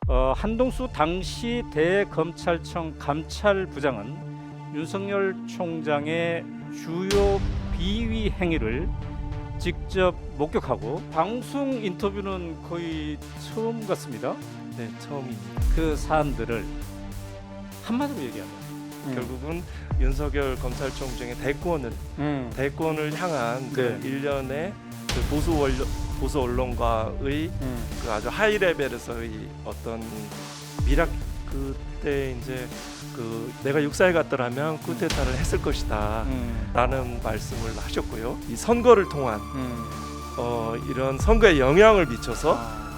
한동수 당시 대검찰청 감찰부장은 윤석열 총장의 주요 비위 행위를 직접 목격하고 방송 인터뷰는 거의 처음 같습니다. 네, 처음입니다. 그 사안들을 한마디로 얘기하면 결국은 윤석열 검찰총장의 대권을 향한 그런 네. 일련의 그 보수 언론과의 그 아주 하이 레벨에서의 어떤 미락, 그때 이제 그 내가 육사에 갔더라면 쿠데타를 했을 것이다 라는 말씀을 하셨고요. 이 선거를 통한 이런 선거에 영향을 미쳐서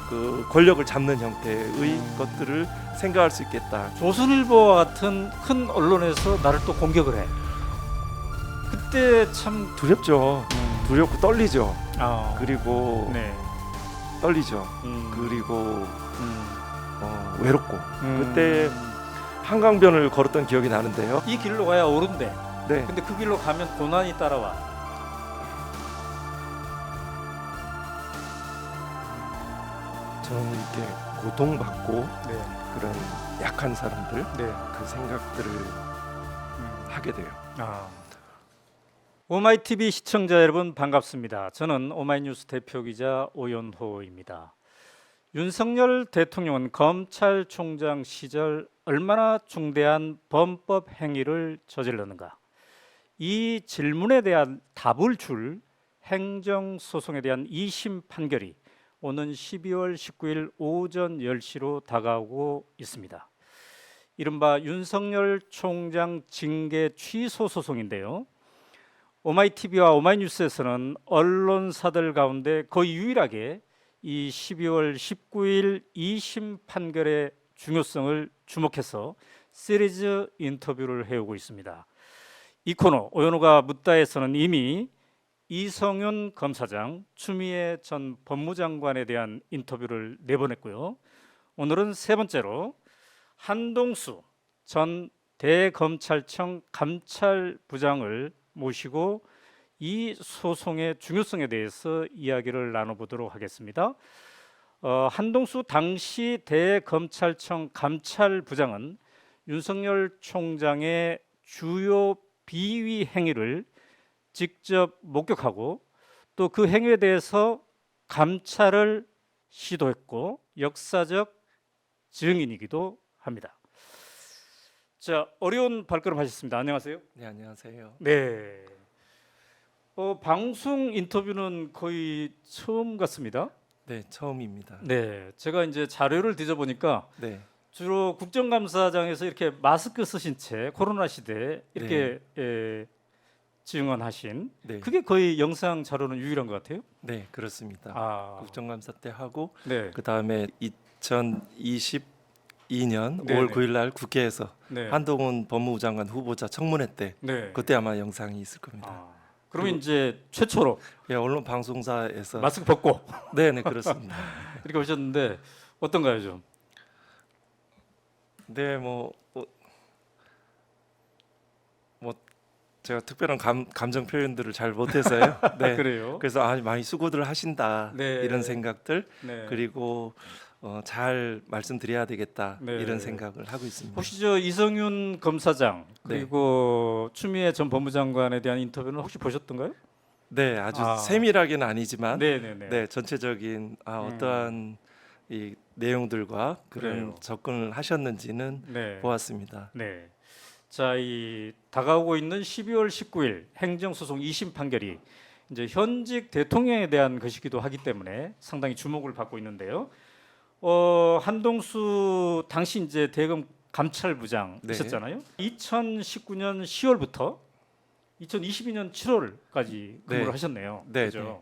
그 권력을 잡는 형태의 것들을 생각할 수 있겠다. 조선일보와 같은 큰 언론에서 나를 또 공격을 해. 그때 참 두렵죠. 두렵고 떨리죠. 그리고 네. 떨리죠. 그리고 외롭고 그때 한강변을 걸었던 기억이 나는데요. 이 길로 가야 옳은데. 네. 근데 그 길로 가면 고난이 따라와. 저는 이렇게 고통받고 네. 그런 약한 사람들 네. 그 생각들을 하게 돼요. 오마이TV 시청자 여러분 반갑습니다. 저는 오마이뉴스 대표기자 오연호입니다. 윤석열 대통령은 검찰총장 시절 얼마나 중대한 범법 행위를 저질렀는가? 이 질문에 대한 답을 줄 행정소송에 대한 2심 판결이 오는 12월 19일 오전 10시로 다가오고 있습니다. 이른바 윤석열 총장 징계 취소 소송인데요. 오마이TV와 오마이뉴스에서는 언론사들 가운데 거의 유일하게 이 12월 19일 2심 판결의 중요성을 주목해서 시리즈 인터뷰를 해오고 있습니다. 이 코너 오연호가 묻다에서는 이미 이성윤 검사장, 추미애 전 법무장관에 대한 인터뷰를 내보냈고요. 오늘은 세 번째로 한동수 전 대검찰청 감찰부장을 모시고 이 소송의 중요성에 대해서 이야기를 나눠보도록 하겠습니다. 한동수 당시 대검찰청 감찰부장은 윤석열 총장의 주요 비위 행위를 직접 목격하고 또 그 행위에 대해서 감찰을 시도했고 역사적 증인이기도 합니다. 자, 어려운 발걸음 하셨습니다. 안녕하세요. 네, 안녕하세요. 네. 방송 인터뷰는 거의 처음 같습니다. 네, 처음입니다. 네, 제가 이제 자료를 뒤져보니까 네, 주로 국정감사장에서 이렇게 마스크 쓰신 채 코로나 시대에 이렇게 증언하신 네, 그게 거의 영상 자료는 유일한 것 같아요. 네, 그렇습니다. 국정감사 때 하고 네, 그 다음에 2022년 네네. 5월 9일 날 국회에서 네, 한동훈 법무부 장관 후보자 청문회 때 네. 그때 아마 영상이 있을 겁니다. 그러면 이제 최초로 예, 언론 방송사에서 마스크 벗고 네, 네, 그렇습니다. 이렇게 오셨는데 어떤가요, 좀? 네, 뭐 제가 특별한 감정 표현들을 잘 못해서요. 네, 그래요? 그래서 많이 수고들 하신다 네. 이런 생각들 네. 그리고 잘 말씀드려야 되겠다 네. 이런 생각을 하고 있습니다. 혹시 저 이성윤 검사장 그리고 추미애 전 법무장관에 대한 인터뷰는 혹시 보셨던가요? 네, 아주 세밀하게는 아니지만 네네네. 네, 전체적인 어떠한 이 내용들과 그런 그래요. 접근을 하셨는지는 네. 보았습니다. 네. 자, 이 다가오고 있는 12월 19일 행정소송 2심 판결이 이제 현직 대통령에 대한 것이기도 하기 때문에 상당히 주목을 받고 있는데요. 한동수 당시 이제 대검 감찰부장이셨잖아요. 2019년 10월부터 2022년 7월까지 근무를 네. 하셨네요. 네, 그죠? 네.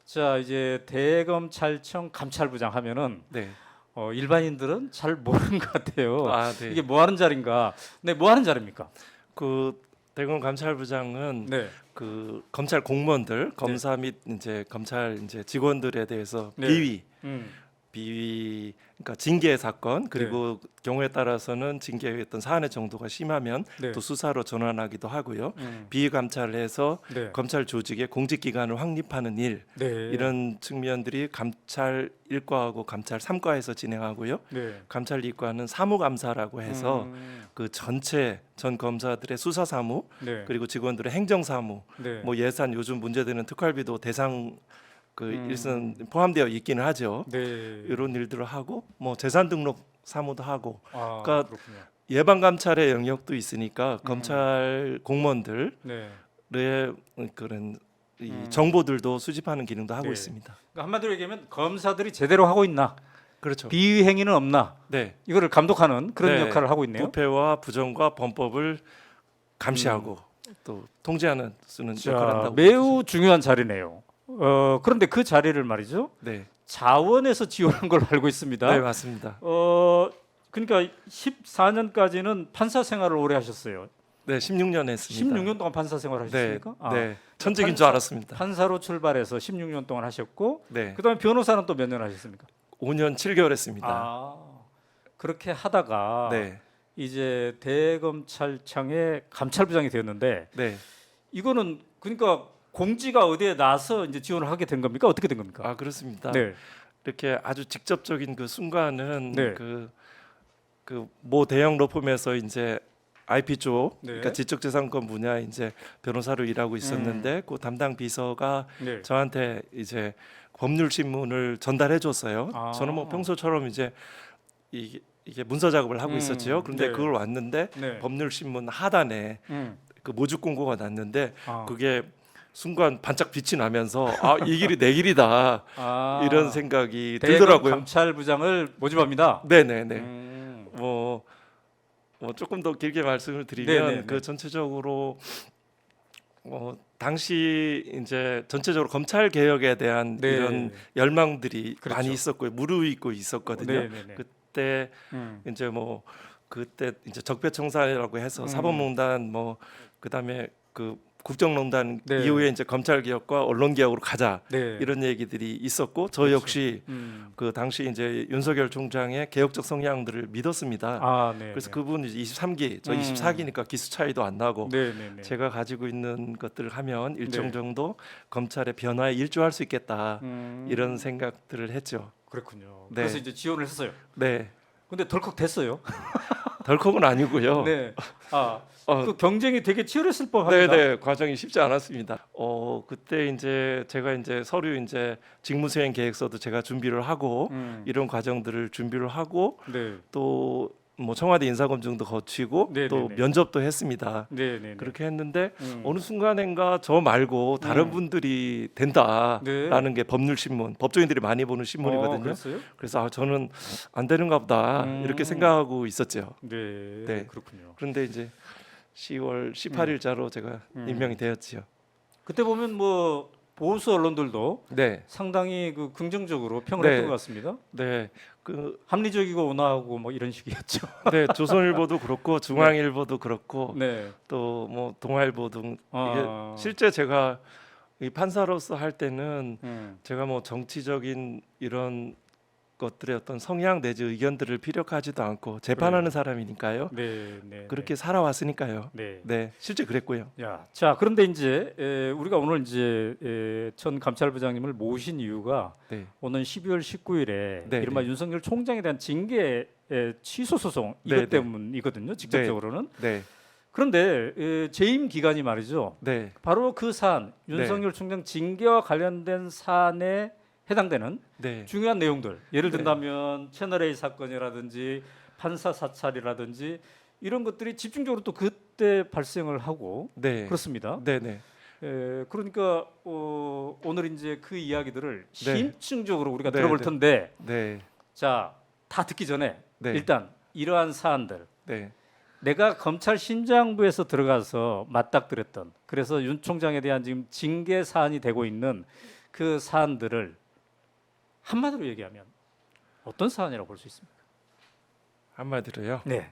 자, 이제 대검찰청 감찰부장 하면은 네. 일반인들은 잘 모르는 것 같아요. 네. 이게 뭐 하는 자리인가? 네, 뭐 하는 자리입니까? 그 대검 감찰부장은 네. 그 검찰 공무원들, 검사 및 이제 검찰 이제 직원들에 대해서 네. 비위, 비위 그러니까 징계 사건 그리고 경우에 따라서는 징계의 어떤 사안의 정도가 심하면 네. 또 수사로 전환하기도 하고요. 비위 감찰을 해서 네. 검찰 조직의 공직 기관을 확립하는 일 네. 이런 측면들이 감찰 1과하고 감찰 3과에서 진행하고요. 네. 감찰 2과는 사무감사라고 해서 그 전체 전 검사들의 수사 사무 네. 그리고 직원들의 행정 사무 네. 뭐 예산 요즘 문제되는 특활비도 대상 그 일선 포함되어 있기는 하죠. 네. 이런 일들을 하고 뭐 재산 등록 사무도 하고 아, 그러니까 그렇군요. 예방 감찰의 영역도 있으니까 검찰 공무원들의 네. 그런 이 정보들도 수집하는 기능도 하고 네. 있습니다. 그러니까 한마디로 얘기하면 검사들이 제대로 하고 있나, 그렇죠. 비위 행위는 없나, 네. 이거를 감독하는 그런 네. 역할을 하고 있네요. 부패와 부정과 범법을 감시하고 또 통제하는 쓰는 역할을 한다고. 매우 중요한 자리네요. 그런데 그 자리를 말이죠. 네. 자원에서 지원한 걸로 알고 있습니다. 네, 맞습니다. 그러니까 14년까지는 판사 생활을 오래 하셨어요. 네, 16년 했습니다. 16년 동안 판사 생활 네, 하셨습니까? 네. 천직인 줄 알았습니다. 판사로 출발해서 16년 동안 하셨고, 네, 그다음에 변호사는 또 몇 년 하셨습니까? 5년 7개월 했습니다. 그렇게 하다가 네, 이제 대검찰청의 감찰부장이 되었는데, 네. 이거는 그러니까 공지가 어디에 나서 이제 지원을 하게 된 겁니까? 어떻게 된 겁니까? 아, 그렇습니다. 네, 이렇게 아주 직접적인 그 순간은 네. 그모 대형 로펌에서 이제 IP 쪽, 네. 그러니까 지적재산권 분야 이제 변호사로 일하고 있었는데 그 담당 비서가 네. 저한테 이제 법률 신문을 전달해 줬어요. 아. 저는 뭐 평소처럼 이제 이게 문서 작업을 하고 있었죠. 그런데 네. 그걸 왔는데 네. 법률 신문 하단에 그 모집 공고가 났는데 그게 순간 반짝 빛이 나면서 아, 이 길이 내 길이다 이런 생각이 대검 들더라고요. 감찰부장을 모집합니다. 네네네. 뭐 조금 더 길게 말씀을 드리면 네네네. 그 전체적으로 당시 이제 전체적으로 검찰 개혁에 대한 네. 이런 열망들이 그렇죠. 많이 있었고요. 무르익고 있었거든요. 네네네. 그때 이제 뭐 그때 이제 적폐청산이라고 해서 사법농단 뭐 그다음에 그 국정농단 네. 이후에 이제 검찰 개혁과 언론 개혁으로 가자 네. 이런 얘기들이 있었고 저 그렇죠. 역시 그 당시 이제 윤석열 총장의 개혁적 성향들을 믿었습니다. 네. 그래서 그분 이제 23기, 저 24기니까 기수 차이도 안 나고 네네네. 제가 가지고 있는 것들을 하면 일정 네. 정도 검찰의 변화에 일조할 수 있겠다 이런 음. 생각들을 했죠. 그렇군요. 네. 그래서 이제 지원을 했어요. 네, 근데 덜컥 됐어요. 덜컥은 아니고요. 네. 어, 그 경쟁이 되게 치열했을 법합니다. 네네 과정이 쉽지 않았습니다. 그때 이제 제가 이제 서류 이제 직무수행 계획서도 제가 준비를 하고 이런 과정들을 준비를 하고 네. 또 뭐 청와대 인사검증도 거치고 네네네. 또 면접도 했습니다. 네네. 그렇게 했는데 어느 순간인가 저 말고 다른 분들이 네. 된다라는 게 법률신문, 법조인들이 많이 보는 신문이거든요. 그랬어요? 그래서 저는 안 되는가 보다 이렇게 생각하고 있었죠. 네. 네. 그렇군요. 그런데 이제 10월 18일자로 제가 임명이 되었지요. 그때 보면 뭐 보수 언론들도 네, 상당히 그 긍정적으로 평을 네. 했던 것 같습니다. 네, 합리적이고 온화하고 뭐 이런 식이었죠. 네, 조선일보도 그렇고 중앙일보도 그렇고 네. 또 뭐 동아일보 등 이게 아. 실제 제가 이 판사로서 할 때는 음. 제가 뭐 정치적인 이런 것들의 어떤 성향 내지 의견들을 피력하지도 않고 재판하는 사람이니까요. 네. 네. 그렇게 살아왔으니까요. 네. 네, 실제 그랬고요. 자, 그런데 이제 우리가 오늘 이제 전 감찰부장님을 모신 이유가 네, 오는 12월 19일에 네, 이른바 네. 윤석열 총장에 대한 징계 취소 소송 이것 네, 네. 때문이거든요. 직접적으로는. 네, 그런데 재임 기간이 말이죠. 네, 바로 그 사안 윤석열 총장 징계와 관련된 사안에 해당되는 네, 중요한 내용들. 예를 네. 든다면 채널 A 사건이라든지 판사 사찰이라든지 이런 것들이 집중적으로 또 그때 발생을 하고 네, 그렇습니다. 네, 네, 그러니까 오늘 이제 그 이야기들을 네. 심층적으로 우리가 네, 들어볼 네. 텐데 네, 자, 다 듣기 전에 네. 일단 이러한 사안들 네, 내가 검찰 심장부에서 들어가서 맞닥뜨렸던 그래서 윤 총장에 대한 지금 징계 사안이 되고 있는 그 사안들을 한마디로 얘기하면 어떤 사안이라고 볼 수 있습니까? 한마디로요. 네.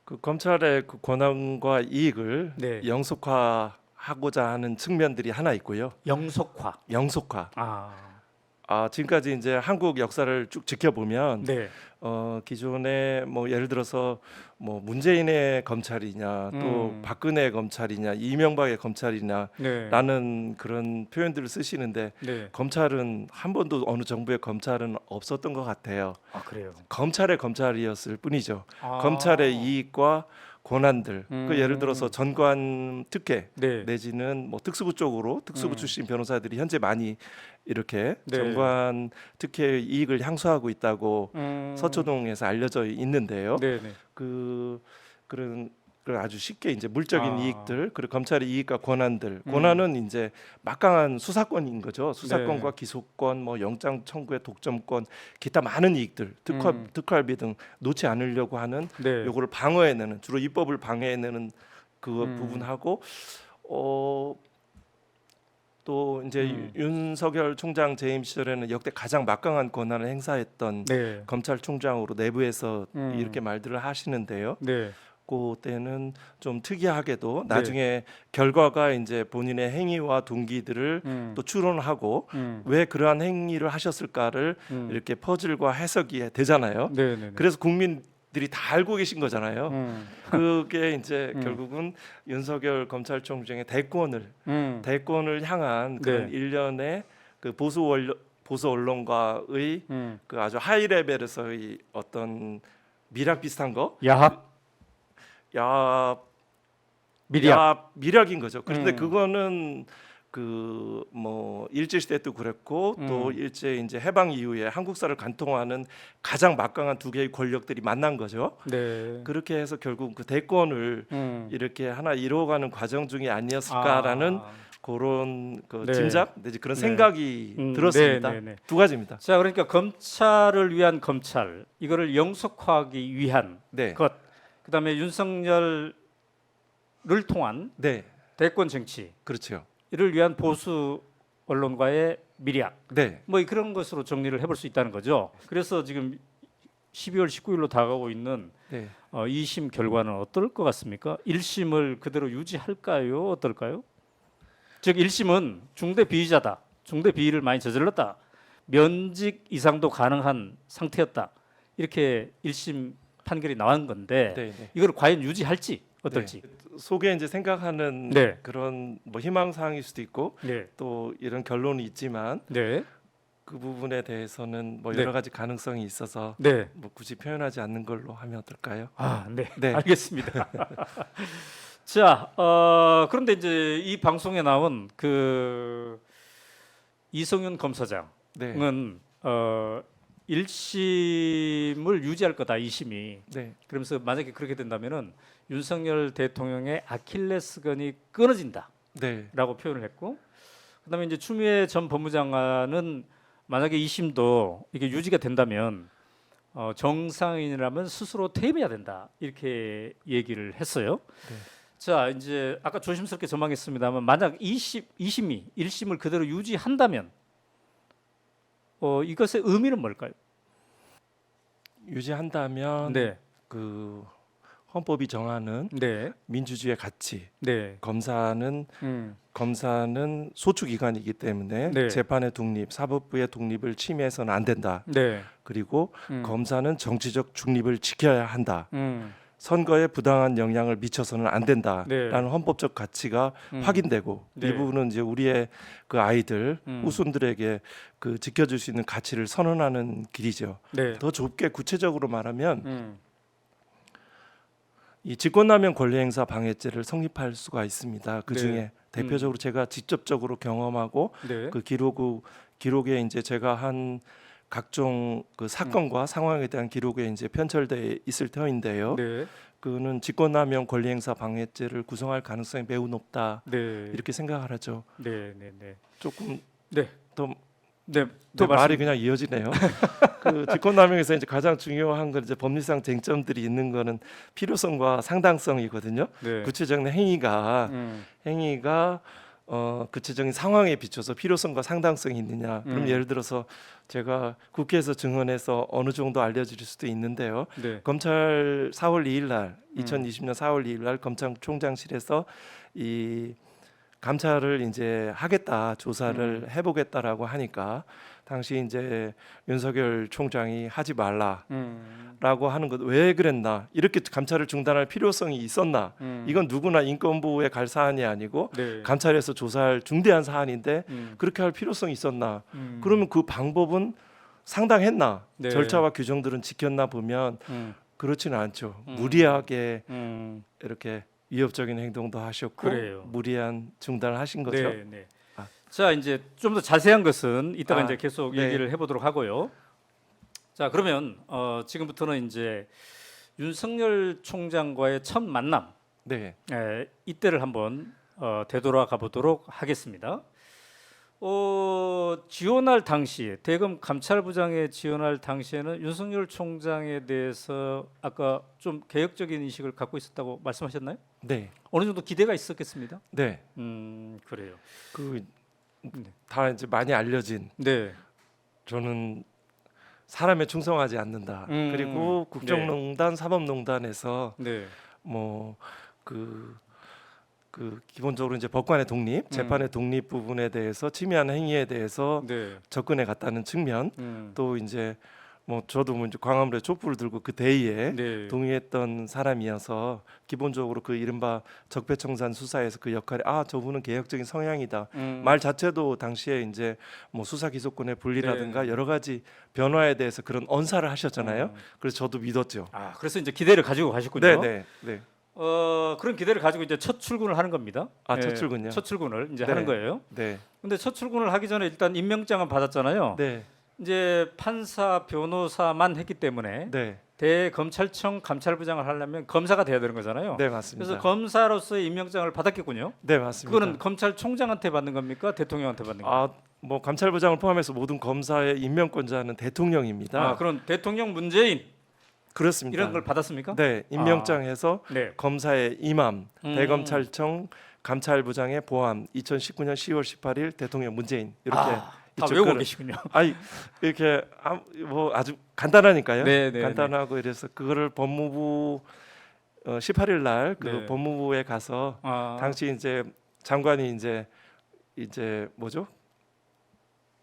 그 검찰의 그 권한과 이익을 네. 영속화하고자 하는 측면들이 하나 있고요. 영속화. 영속화. 지금까지 이제 한국 역사를 쭉 지켜보면 네. 기존에 뭐 예를 들어서 뭐 문재인의 검찰이냐 또 박근혜의 검찰이냐 이명박의 검찰이냐 네. 라는 그런 표현들을 쓰시는데 네. 검찰은 한 번도 어느 정부의 검찰은 없었던 것 같아요. 아, 그래요. 검찰의 검찰이었을 뿐이죠. 아. 검찰의 이익과 권한들, 그 예를 들어서 음. 전관 특혜 네. 내지는 뭐 특수부 쪽으로 특수부 출신 변호사들이 현재 많이 이렇게 네. 전관 특혜의 이익을 향수하고 있다고 음. 서초동에서 알려져 있는데요. 네, 네. 그런 아주 쉽게 이제 물적인 아. 이익들, 그리고 검찰의 이익과 권한은 이제 막강한 수사권인 거죠. 수사권과 네. 기소권, 뭐 영장 청구의 독점권, 기타 많은 이익들, 특활비 등 놓지 않으려고 하는 네. 요거를 방어해내는, 주로 입법을 방해해내는 그 음. 부분하고 또 이제 음. 윤석열 총장 재임 시절에는 역대 가장 막강한 권한을 행사했던 네. 검찰총장으로 내부에서 음. 이렇게 말들을 하시는데요. 네. 그때는 좀 특이하게도 네. 나중에 결과가 이제 본인의 행위와 동기들을 또 추론하고 왜 그러한 행위를 하셨을까를 이렇게 퍼즐과 해석이 되잖아요. 네, 네, 네. 그래서 국민들이 다 알고 계신 거잖아요. 그게 이제 결국은 윤석열 검찰총장의 대권을 향한 그런 네. 일련의 그 보수 언론과의 그 아주 하이 레벨에서의 어떤 미락 비슷한 거, 야합 미리압. 미락인 거죠. 그런데 그거는 그 뭐 일제 시대 때도 그랬고 또 일제 이제 해방 이후에 한국사를 관통하는 가장 막강한 두 개의 권력들이 만난 거죠. 네. 그렇게 해서 결국 그 대권을 이렇게 하나 이루어가는 과정 중에 아니었을까라는 그런 그 네. 짐작 내지 그런 네. 생각이 들었습니다. 네, 네, 네. 두 가지입니다. 자, 그러니까 검찰을 위한 검찰, 이거를 영속화하기 위한 네, 것, 그다음에 윤석열을 통한 네, 대권 정치 그렇죠. 이를 위한 보수 언론과의 밀약, 네, 뭐 그런 것으로 정리를 해볼 수 있다는 거죠. 그래서 지금 12월 19일로 다가오고 있는 네. 2심 결과는 어떨 것 같습니까? 1심을 그대로 유지할까요? 어떨까요? 즉 1심은 중대 비위자다, 중대 비위를 많이 저질렀다, 면직 이상도 가능한 상태였다, 이렇게 1심 판결이 나온 건데 네, 네. 이걸 과연 유지할지 어떨지. 속에 이제 생각하는 네. 그런 뭐 희망 사항일 수도 있고 네. 또 이런 결론이 있지만 네. 그 부분에 대해서는 뭐 네. 여러 가지 가능성이 있어서 네. 뭐 굳이 표현하지 않는 걸로 하면 어떨까요? 아, 네. 네. 알겠습니다. 자, 그런데 이제 이 방송에 나온 그 이성윤 검사장은 네, 1심을 유지할 거다, 2심이. 네, 그러면서 만약에 그렇게 된다면은 윤석열 대통령의 아킬레스건이 끊어진다라고 네, 표현을 했고, 그다음에 이제 추미애 전 법무장관은 만약에 2심도 이게 유지가 된다면 정상인이라면 스스로 퇴임해야 된다, 이렇게 얘기를 했어요. 네. 자, 이제 아까 조심스럽게 전망했습니다만 만약 2심이 1심을 그대로 유지한다면 이것의 의미는 뭘까요? 유지한다면 네, 그 헌법이 정하는 네, 민주주의의 가치, 네, 검사는 소추기관이기 때문에 네. 재판의 독립, 사법부의 독립을 침해해서는 안 된다. 네, 그리고 검사는 정치적 중립을 지켜야 한다. 음, 선거에 부당한 영향을 미쳐서는 안 된다라는 네. 헌법적 가치가 확인되고 네. 이 부분은 이제 우리의 그 아이들 후손들에게 그 지켜줄 수 있는 가치를 선언하는 길이죠. 네, 더 좁게 구체적으로 말하면 이 직권남용 권리행사 방해죄를 성립할 수가 있습니다. 그 중에 네. 대표적으로 제가 직접적으로 경험하고 네, 그 기록에 이제 제가 한 각종 그 사건과 상황에 대한 기록에 이제 편철돼 있을 터인데요. 네, 그는 직권남용 권리행사 방해죄를 구성할 가능성이 매우 높다 네, 이렇게 생각을 하죠. 네, 네, 네, 조금 네, 더 네, 내 말이 그냥 이어지네요. 그 직권남용에서 이제 가장 중요한 건 이제 법리상 쟁점들이 있는 거는 필요성과 상당성이거든요. 네, 구체적인 행위가 구체적인 상황에 비춰서 필요성과 상당성이 있느냐. 그럼 예를 들어서 제가 국회에서 증언해서 어느 정도 알려드릴 수도 있는데요. 네, 검찰 4월 2일 날 2020년 4월 2일 날 검찰총장실에서 이 감찰을 이제 하겠다, 조사를 해보겠다라고 하니까 당시 이제 윤석열 총장이 하지 말라라고 음. 하는 것 왜 그랬나? 이렇게 감찰을 중단할 필요성이 있었나? 이건 누구나 인권부에 갈 사안이 아니고 네. 감찰에서 조사할 중대한 사안인데 음. 그렇게 할 필요성이 있었나? 음. 그러면 그 방법은 상당했나? 네. 절차와 규정들은 지켰나 보면 그렇지는 않죠. 무리하게 이렇게 위협적인 행동도 하셨고 그래요. 무리한 중단을 하신 거죠. 네, 네. 아. 자, 이제 좀 더 자세한 것은 이따가 아, 이제 계속 네. 얘기를 해보도록 하고요. 자, 그러면 지금부터는 이제 윤석열 총장과의 첫 만남, 네. 이때를 한번 되돌아가 보도록 하겠습니다. 지원할 당시에 대검 감찰부장에 지원할 당시에는 윤석열 총장에 대해서 아까 좀 개혁적인 인식을 갖고 있었다고 말씀하셨나요? 네. 어느 정도 기대가 있었겠습니다. 네. 그래요. 그 네. 다 이제 많이 알려진 네. 저는 사람에 충성하지 않는다. 그리고 국정농단, 사법농단에서 네. 뭐 그 기본적으로 이제 법관의 독립, 재판의 독립 부분에 대해서 침해하는 행위에 대해서 네. 접근해 갔다는 측면, 또 이제 뭐 저도 뭐 이제 광화문에 촛불을 들고 그 대의에 네. 동의했던 사람이어서 기본적으로 그 이른바 적폐청산 수사에서 그 역할이 저분은 개혁적인 성향이다. 말 자체도 당시에 이제 뭐 수사 기소권의 분리라든가 네. 여러 가지 변화에 대해서 그런 언사를 하셨잖아요. 그래서 저도 믿었죠. 그래서 이제 기대를 가지고 가셨군요. 네, 네, 네. 그런 기대를 가지고 이제 첫 출근을 하는 겁니다. 첫 출근요? 첫 출근을 이제 네. 하는 거예요. 네, 근데 첫 출근을 하기 전에 일단 임명장을 받았잖아요. 네, 이제 판사, 변호사만 했기 때문에 네, 대검찰청 감찰부장을 하려면 검사가 돼야 되는 거잖아요. 네, 맞습니다. 그래서 검사로서의 임명장을 받았겠군요. 네, 맞습니다. 그거는 검찰총장한테 받는 겁니까? 대통령한테 받는 겁니까? 뭐 감찰부장을 포함해서 모든 검사의 임명권자는 대통령입니다. 그런 대통령 문재인 그렇습니다. 이런 걸 받았습니까? 네, 임명장에서 네. 검사의 임함, 대검찰청 감찰부장의 보함, 2019년 10월 18일 대통령 문재인 이렇게 다 이쪽 외우고 거를- 계시군요. 이렇게 뭐 아주 간단하니까요. 네, 네, 간단하고 이래서 그거를 법무부 18일 날 그 네. 법무부에 가서 당시 이제 장관이 이제 뭐죠?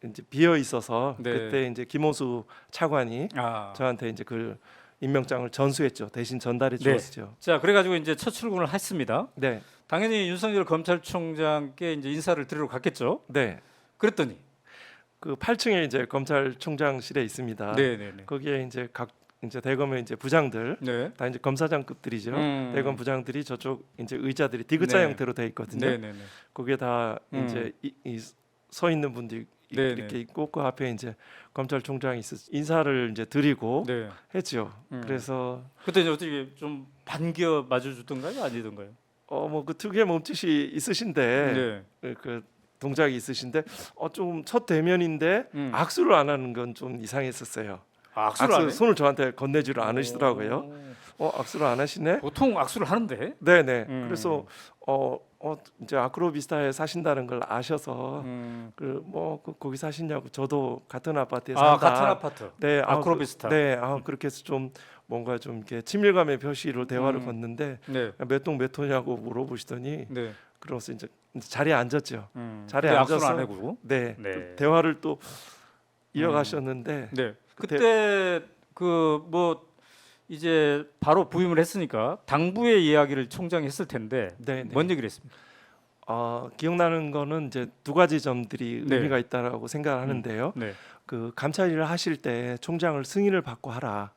이제 비어 있어서 네. 그때 이제 김호수 차관이 저한테 이제 그 임명장을 전수했죠. 대신 전달해 네. 주었죠. 자, 그래가지고 이제 첫 출근을 했습니다. 네, 당연히 윤석열 검찰총장께 이제 인사를 드리러 갔겠죠. 네. 그랬더니 그 8층에 이제 검찰총장실에 있습니다. 네네네. 거기에 이제 각 이제 대검의 이제 부장들 네. 다 이제 검사장급들이죠. 대검 부장들이 저쪽 이제 의자들이 디귿자 네. 형태로 돼 있거든요. 네네네. 거기에 다 이제 서 있는 분들이 네네. 이렇게 있고 그 앞에 이제 검찰총장이 인사를 이제 드리고 네. 했죠. 그래서 그때 이제 어떻게 좀 반겨 맞아주던가요, 아니던가요? 뭐 그 특유의 몸짓이 있으신데 네. 그 동작이 있으신데 좀 첫 대면인데 악수를 안 하는 건 좀 이상했었어요. 악수를 안 해? 손을 저한테 건네지를 않으시더라고요. 악수를 안 하시네. 보통 악수를 하는데. 네네. 그래서 이제 아크로비스타에 사신다는 걸 아셔서 거기 사시냐고 저도 같은 아파트에 산다. 같은 아파트. 네, 아크로비스타. 네, 그렇게 해서 좀 뭔가 좀 이렇게 친밀감의 표시로 대화를 건는데 네. 몇 동 몇 호냐고 물어보시더니 네. 그러면서 이제 자리에 앉았죠. 자리에 근데 앉아서 악수를 안 하고. 네, 네. 또 대화를 또 이어가셨는데 네. 그때 그 뭐 이제 바로 부임을 했으니까 당부의 이야기를 총장이 했을 텐데 네, 네. 뭔 얘기를 했습니까? 기억나는 거는 이제 두 가지 점들이 네. 의미가 있다라고 생각하는데요. 네. 그 감찰 일을 하실 때 총장을 승인을 받고 하라.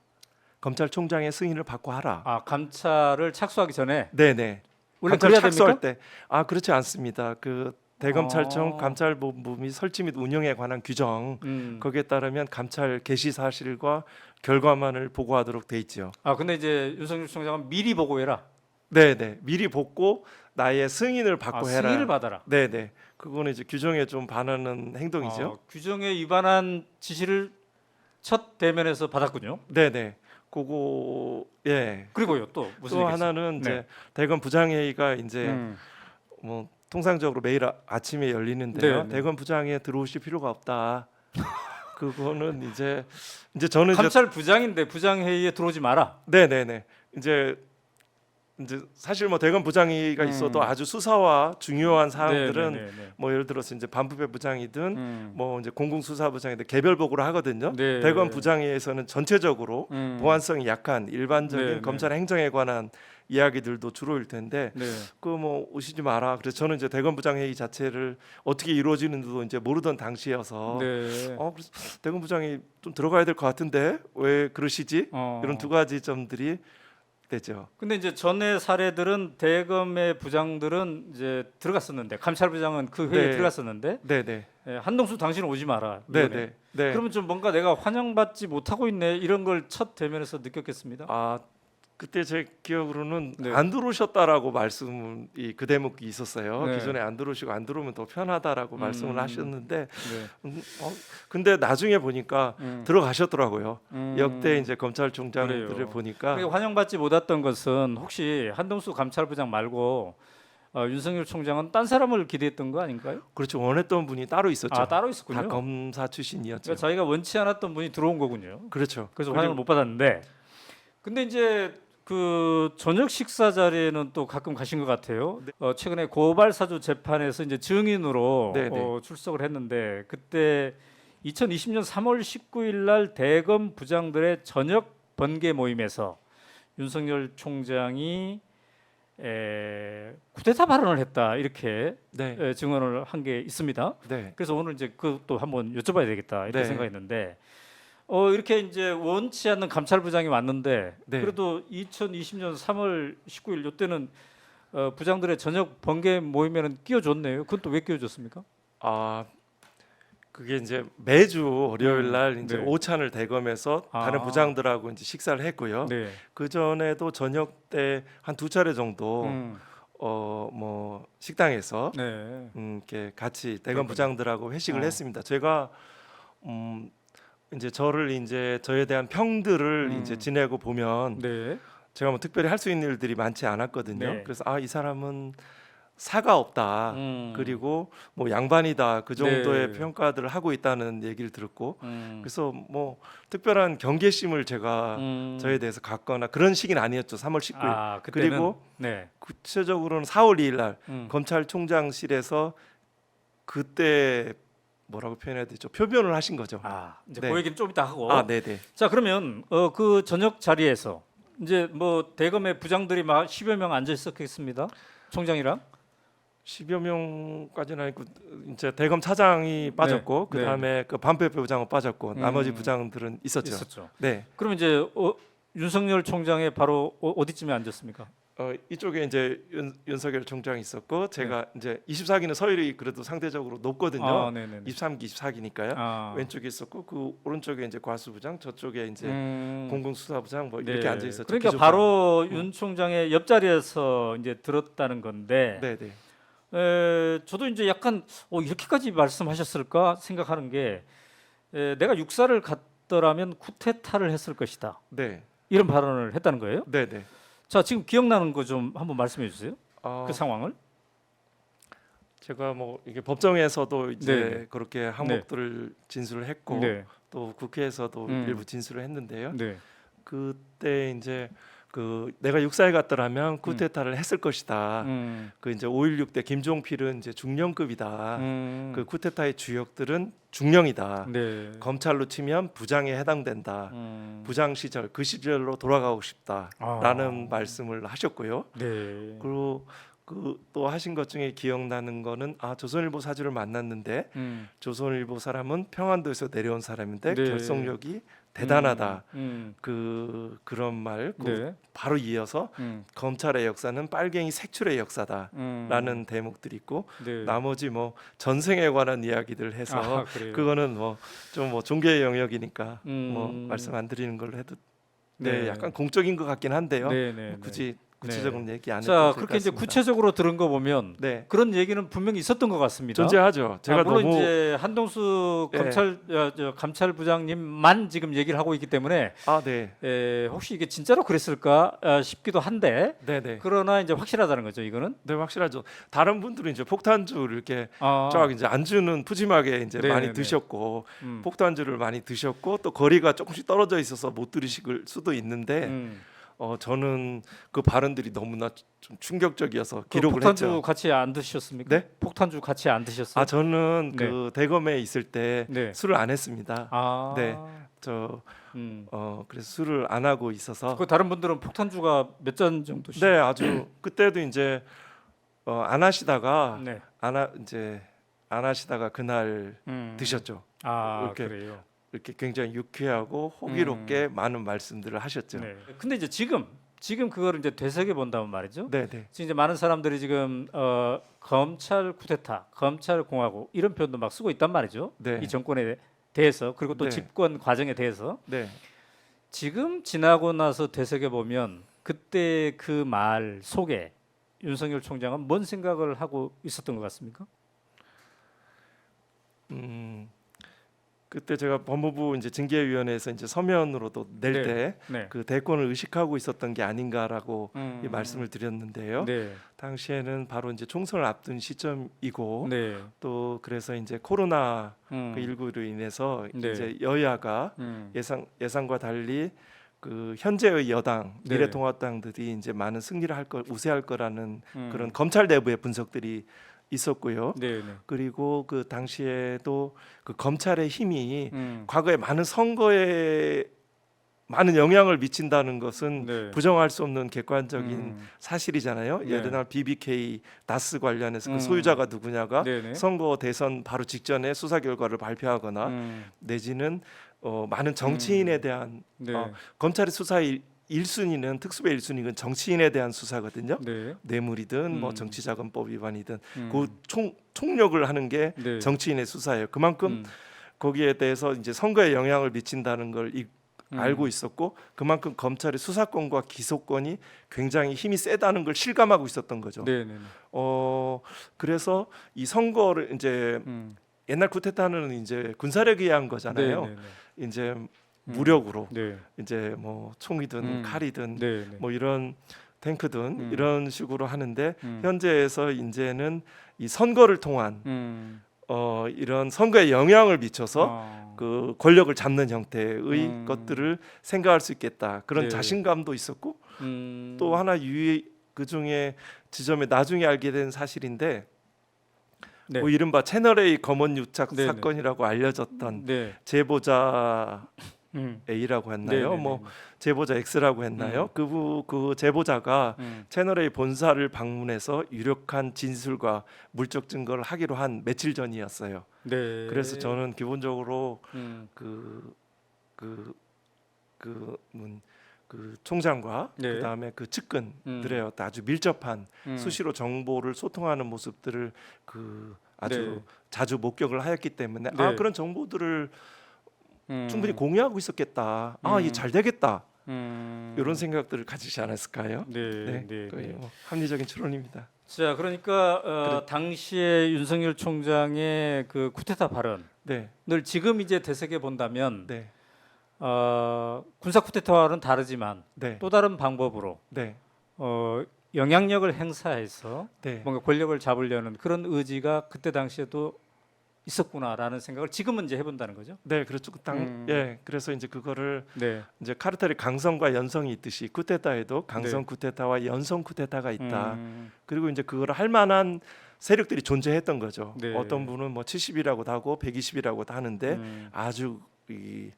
검찰총장의 승인을 받고 하라. 감찰을 착수하기 전에 네네. 원래 감찰 그래야 착수할 됩니까? 때 그렇지 않습니다. 그 대검찰청 감찰본부 및 설치 및 운영에 관한 규정 거기에 따르면 감찰 개시 사실과 결과만을 보고하도록 돼 있죠. 근데 이제 윤석열 총장은 미리 보고해라. 네네. 미리 보고 나의 승인을 받고 해라. 승인을 받아라. 네네. 그거는 이제 규정에 좀 반하는 행동이죠. 규정에 위반한 지시를 첫 대면에서 받았군요. 네네. 그거 그리고요 또 무슨 또 얘기 있어요? 하나는 이제 네. 대검 부장회의가 이제 뭐 통상적으로 매일 아침에 열리는데요. 네. 대검 부장에 들어오실 필요가 없다. 그거는 이제 저는 감찰 부장인데 부장 회의에 들어오지 마라. 네네네. 이제 이제 사실 뭐 대검 부장이가 있어도 아주 수사와 중요한 사항들은 네네네네. 뭐 예를 들어서 이제 반부패 부장이든 음. 뭐 이제 공공수사부장이든 개별 보고를 하거든요. 네. 대검 부장회에서는 전체적으로 보안성이 약한 일반적인 네, 검찰 행정에 관한 이야기들도 주로일 텐데 네. 그 뭐 오시지 마라. 그래서 저는 이제 대검 부장 회의 자체를 어떻게 이루어지는지도 이제 모르던 당시여서 네. 그래서 대검 부장이 좀 들어가야 될 것 같은데 왜 그러시지? 이런 두 가지 점들이 되죠. 근데 이제 전에 사례들은 대검의 부장들은 이제 들어갔었는데 감찰부장은 그 회의에 네. 들어갔었는데 네네. 한동수 당신은 오지 마라. 위원회. 네네. 네. 그러면 좀 뭔가 내가 환영받지 못하고 있네 이런 걸 첫 대면에서 느꼈겠습니다. 그때 제 기억으로는 네. 안 들어오셨다라고 말씀이 그 대목이 있었어요. 네. 기존에 안 들어오시고 안 들어오면 더 편하다라고 말씀을 하셨는데 네. 근데 나중에 보니까 들어가셨더라고요. 역대 이제 그래요. 검찰총장들을 보니까 그러니까 환영받지 못했던 것은 혹시 한동수 감찰부장 말고 윤석열 총장은 딴 사람을 기대했던 거 아닌가요? 그렇죠. 원했던 분이 따로 있었죠. 따로 있었군요. 다 검사 출신이었죠. 그러니까 자기가 원치 않았던 분이 들어온 거군요. 그렇죠. 그래서 그리고- 환영을 못 받았는데, 근데 이제 그 저녁 식사 자리에는 또 가끔 가신 것 같아요. 네. 최근에 고발 사주 재판에서 이제 증인으로 네, 네. 출석을 했는데 그때 2020년 3월 19일 날 대검 부장들의 저녁 번개 모임에서 윤석열 총장이 쿠데타 발언을 했다 이렇게 네. 증언을 한 게 있습니다. 네. 그래서 오늘 이제 그것도 한번 여쭤봐야 되겠다 이렇게 네. 생각했는데 이렇게 이제 원치 않는 감찰부장이 왔는데 네. 그래도 2020년 3월 19일 이때는 부장들의 저녁 번개 모임에는 끼워줬네요. 그건 또 왜 끼워줬습니까? 그게 이제 매주 월요일 날 이제 네. 오찬을 대검에서 다른 부장들하고 이제 식사를 했고요. 네. 그 전에도 저녁 때 한 두 차례 정도 음. 뭐 식당에서 네. 이렇게 같이 그렇군요. 대검 부장들하고 회식을 했습니다. 제가 이제 저를 이제 저에 대한 평들을 이제 지내고 보면 네. 제가 뭐 특별히 할 수 있는 일들이 많지 않았거든요. 네. 그래서 이 사람은 사가 없다. 그리고 뭐 양반이다. 그 정도의 네. 평가들을 하고 있다는 얘기를 들었고 그래서 그래서 뭐 특별한 경계심을 제가 저에 대해서 갖거나 그런 시기는 아니었죠. 3월 19일. 그때는 그리고 네. 구체적으로는 4월 2일 날 음. 검찰총장실에서 그때 뭐라고 표현해야 되죠? 표변을 하신 거죠. 이제 네. 그 얘기는 좀 이따 하고. 네네. 자 그러면 그 저녁 자리에서 이제 뭐 대검의 부장들이 막 10여 명 앉아 있었겠습니다. 총장이랑. 10여 명까지는 아니고 이제 대검 차장이 빠졌고 네. 그다음에 그 반부패 부장은 빠졌고 나머지 부장들은 있었죠. 있었죠. 네. 그러면 이제 윤석열 총장의 바로 어디쯤에 앉았습니까? 이쪽에 이제 윤석열 총장이 있었고 제가 이제 24기는 서열이 그래도 상대적으로 높거든요. 네네. 23기, 24기니까요. 왼쪽에 있었고 그 오른쪽에 이제 과수부장, 저쪽에 이제 공공수사부장 뭐 이렇게 네. 앉아 있었죠. 그러니까 기존 바로 윤 총장의 옆자리에서 이제 들었다는 건데. 네네. 저도 이제 약간 이렇게까지 말씀하셨을까 생각하는 게 내가 육사를 갔더라면 쿠데타를 했을 것이다. 네. 이런 발언을 했다는 거예요. 네네. 자 지금 기억나는 거 좀 한번 말씀해 주세요. 그 상황을. 제가 뭐 이게 법정에서도 이제 네네. 그렇게 항목들을 진술을 했고 네. 또 국회에서도 일부 진술을 했는데요. 네. 그때 이제 그 내가 육사에 갔더라면 쿠데타를 했을 것이다. 그 이제 5.16 때 김종필은 이제 중령급이다. 그 쿠데타의 주역들은 중령이다. 네. 검찰로 치면 부장에 해당된다. 부장 시절 그 시절로 돌아가고 싶다라는 말씀을 하셨고요. 네. 그리고 그 또 하신 것 중에 기억나는 거는 조선일보 사주를 만났는데 조선일보 사람은 평안도에서 내려온 사람인데 네. 결속력이 대단하다. 그런 말 네. 바로 이어서 검찰의 역사는 빨갱이 색출의 역사다라는 대목들이 있고 네. 나머지 뭐 전생에 관한 이야기들 해서 그래요. 그거는 뭐 좀 뭐 종교의 영역이니까 뭐 음. 말씀 안 드리는 걸로 해도 네. 약간 공적인 것 같긴 한데요. 네, 네, 뭐 굳이 구체적인 얘기 안 해도 자 될 것 그렇게 이제 같습니다. 구체적으로 들은 거 보면 네. 그런 얘기는 분명히 있었던 것 같습니다. 존재하죠. 제가 물론 너무 이제 한동수 네. 감찰부장님만 지금 얘기를 하고 있기 때문에 네. 혹시 이게 진짜로 그랬을까 싶기도 한데 네네. 그러나 이제 확실하다는 거죠 이거는. 네, 확실하죠. 다른 분들은 이제 폭탄주를 이렇게 아, 쫙 이제 안주는 푸짐하게 이제 네네네. 많이 드셨고 음. 폭탄주를 많이 드셨고 또 거리가 조금씩 떨어져 있어서 못 들으실 수도 있는데 저는 그 발언들이 너무나 좀 충격적이어서 그 기록을 폭탄주 했죠. 같이 안 드셨습니까? 네? 폭탄주 같이 안 드셨어요? 아 저는 네. 그 대검에 있을 때 네. 술을 안 했습니다. 아. 네. 저 음. 그래서 술을 안 하고 있어서 그 다른 분들은 폭탄주가 몇 잔 정도씩? 네 아주 그때도 이제 안 하시다가 네. 이제 안 하시다가 그날 드셨죠. 아, 이렇게 그래요. 이렇게 굉장히 유쾌하고 호기롭게 많은 말씀들을 하셨죠. 네. 근데 이제 지금 그거를 이제 되새겨 본다면 말이죠. 네, 네. 지금 이제 많은 사람들이 지금 검찰 쿠데타, 검찰 공화국 이런 표현도 막 쓰고 있단 말이죠. 네. 이 정권에 대해서 그리고 또 네. 집권 과정에 대해서 네. 지금 지나고 나서 되새겨 보면 그때 그 말 속에 윤석열 총장은 뭔 생각을 하고 있었던 것 같습니까? 그때 제가 법무부 이제 징계위원회에서 이제 서면으로도 낼 네. 때 네. 그 대권을 의식하고 있었던 게 아닌가라고 이 말씀을 드렸는데요. 네. 당시에는 바로 이제 총선을 앞둔 시점이고 네. 또 그래서 이제 코로나 그 음. 19로 인해서 네. 이제 여야가 음. 예상과 달리 그 현재의 여당 네. 미래통합당들이 이제 많은 승리를 우세할 거라는 음. 그런 검찰 내부의 분석들이 있었고요. 네. 네. 그리고 그 당시에도 그 검찰의 힘이 음. 과거에 많은 선거에 많은 영향을 미친다는 것은 네. 부정할 수 없는 객관적인 음. 사실이잖아요. 네. 예를 들면 BBK 다스 관련해서 그 음. 소유자가 누구냐가 네네. 선거 대선 바로 직전에 수사 결과를 발표하거나 내지는 많은 정치인에 대한 네. 검찰의 수사의 1순위는 특수부의 1순위는 정치인에 대한 수사거든요. 네. 뇌물이든 뭐 정치자금법 위반이든 음. 그 총력을 하는 게 네. 정치인의 수사예요. 그만큼 거기에 대해서 이제 선거에 영향을 미친다는 걸 알고 있었고 그만큼 검찰의 수사권과 기소권이 굉장히 힘이 세다는 걸 실감하고 있었던 거죠. 네. 네. 그래서 이 선거를 이제 옛날 쿠데타는 이제 군사력에 의한 거잖아요. 네. 네. 네. 이제 무력으로 네. 이제 뭐 총이든 칼이든 네. 네. 뭐 이런 탱크든 이런 식으로 하는데 음. 현재에서 이제는 이 선거를 통한 음. 이런 선거에 영향을 미쳐서 아. 그 권력을 잡는 형태의 것들을 생각할 수 있겠다 그런 네. 자신감도 있었고 또 하나 그 중에 지점에 나중에 알게 된 사실인데 네. 뭐 이른바 채널 A 검언 유착 네, 네. 사건이라고 알려졌던 네. 제보자 A라고 했나요? 네. 뭐 제보자 X라고 했나요? 그 제보자가 채널 A 본사를 방문해서 유력한 진술과 물적 증거를 하기로 한 며칠 전이었어요. 네. 그래서 저는 기본적으로 그 총장과 네. 그다음에 그 측근들의 아주 밀접한 수시로 정보를 소통하는 모습들을 아주 네. 자주 목격을 하였기 때문에 네. 그런 정보들을 충분히 공유하고 있었겠다. 이게 잘 되겠다. 이런 생각들을 가지지 않았을까요? 네. 거의 뭐 합리적인 추론입니다. 자, 그러니까 당시에 윤석열 총장의 그 쿠데타 발언을 네, 지금 이제 되새겨 본다면 네, 군사 쿠데타와는 다르지만 네, 또 다른 방법으로 네, 영향력을 행사해서 네, 뭔가 권력을 잡으려는 그런 의지가 그때 당시에도 있었구나라는 생각을 지금은 이제 해본다는 거죠. 네, 그렇죠. 그래서 이제 그거를 네. 이제 카르텔의 강성과 연성이 있듯이 쿠데타에도 강성 쿠데타와 연성 쿠데타가 있다. 그리고 이제 그걸 할 만한 세력들이 존재했던 거죠. 네. 어떤 분은 뭐 70이라고도 하고 120이라고도 하는데 아주 이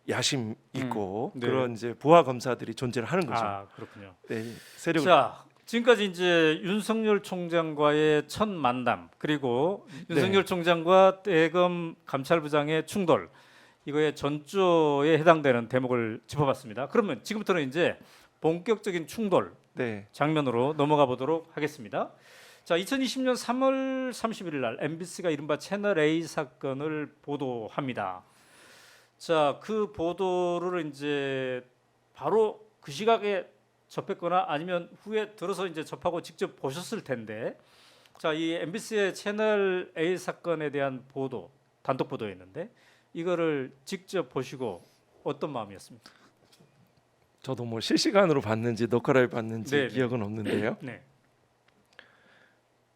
야심 있고 네. 그런 이제 부하 검사들이 존재를 하는 거죠. 아, 그렇군요. 네, 세력을 자, 지금까지 이제 윤석열 총장과의 첫 만남 그리고 윤석열 총장과 대검 감찰부장의 충돌 이거의 전조에 해당되는 대목을 짚어봤습니다. 그러면 지금부터는 이제 본격적인 충돌 네, 장면으로 넘어가 보도록 하겠습니다. 자, 2020년 3월 31일 날 MBC가 이른바 채널 A 사건을 보도합니다. 자, 그 보도를 이제 바로 그 시각에 접했거나 아니면 후에 들어서 이제 접하고 직접 보셨을 텐데, 자, 이 MBC의 채널 A 사건에 대한 보도, 단독 보도였는데 이거를 직접 보시고 어떤 마음이었습니까? 저도 뭐 실시간으로 봤는지 녹화를 봤는지 네, 기억은 없는데요. 네,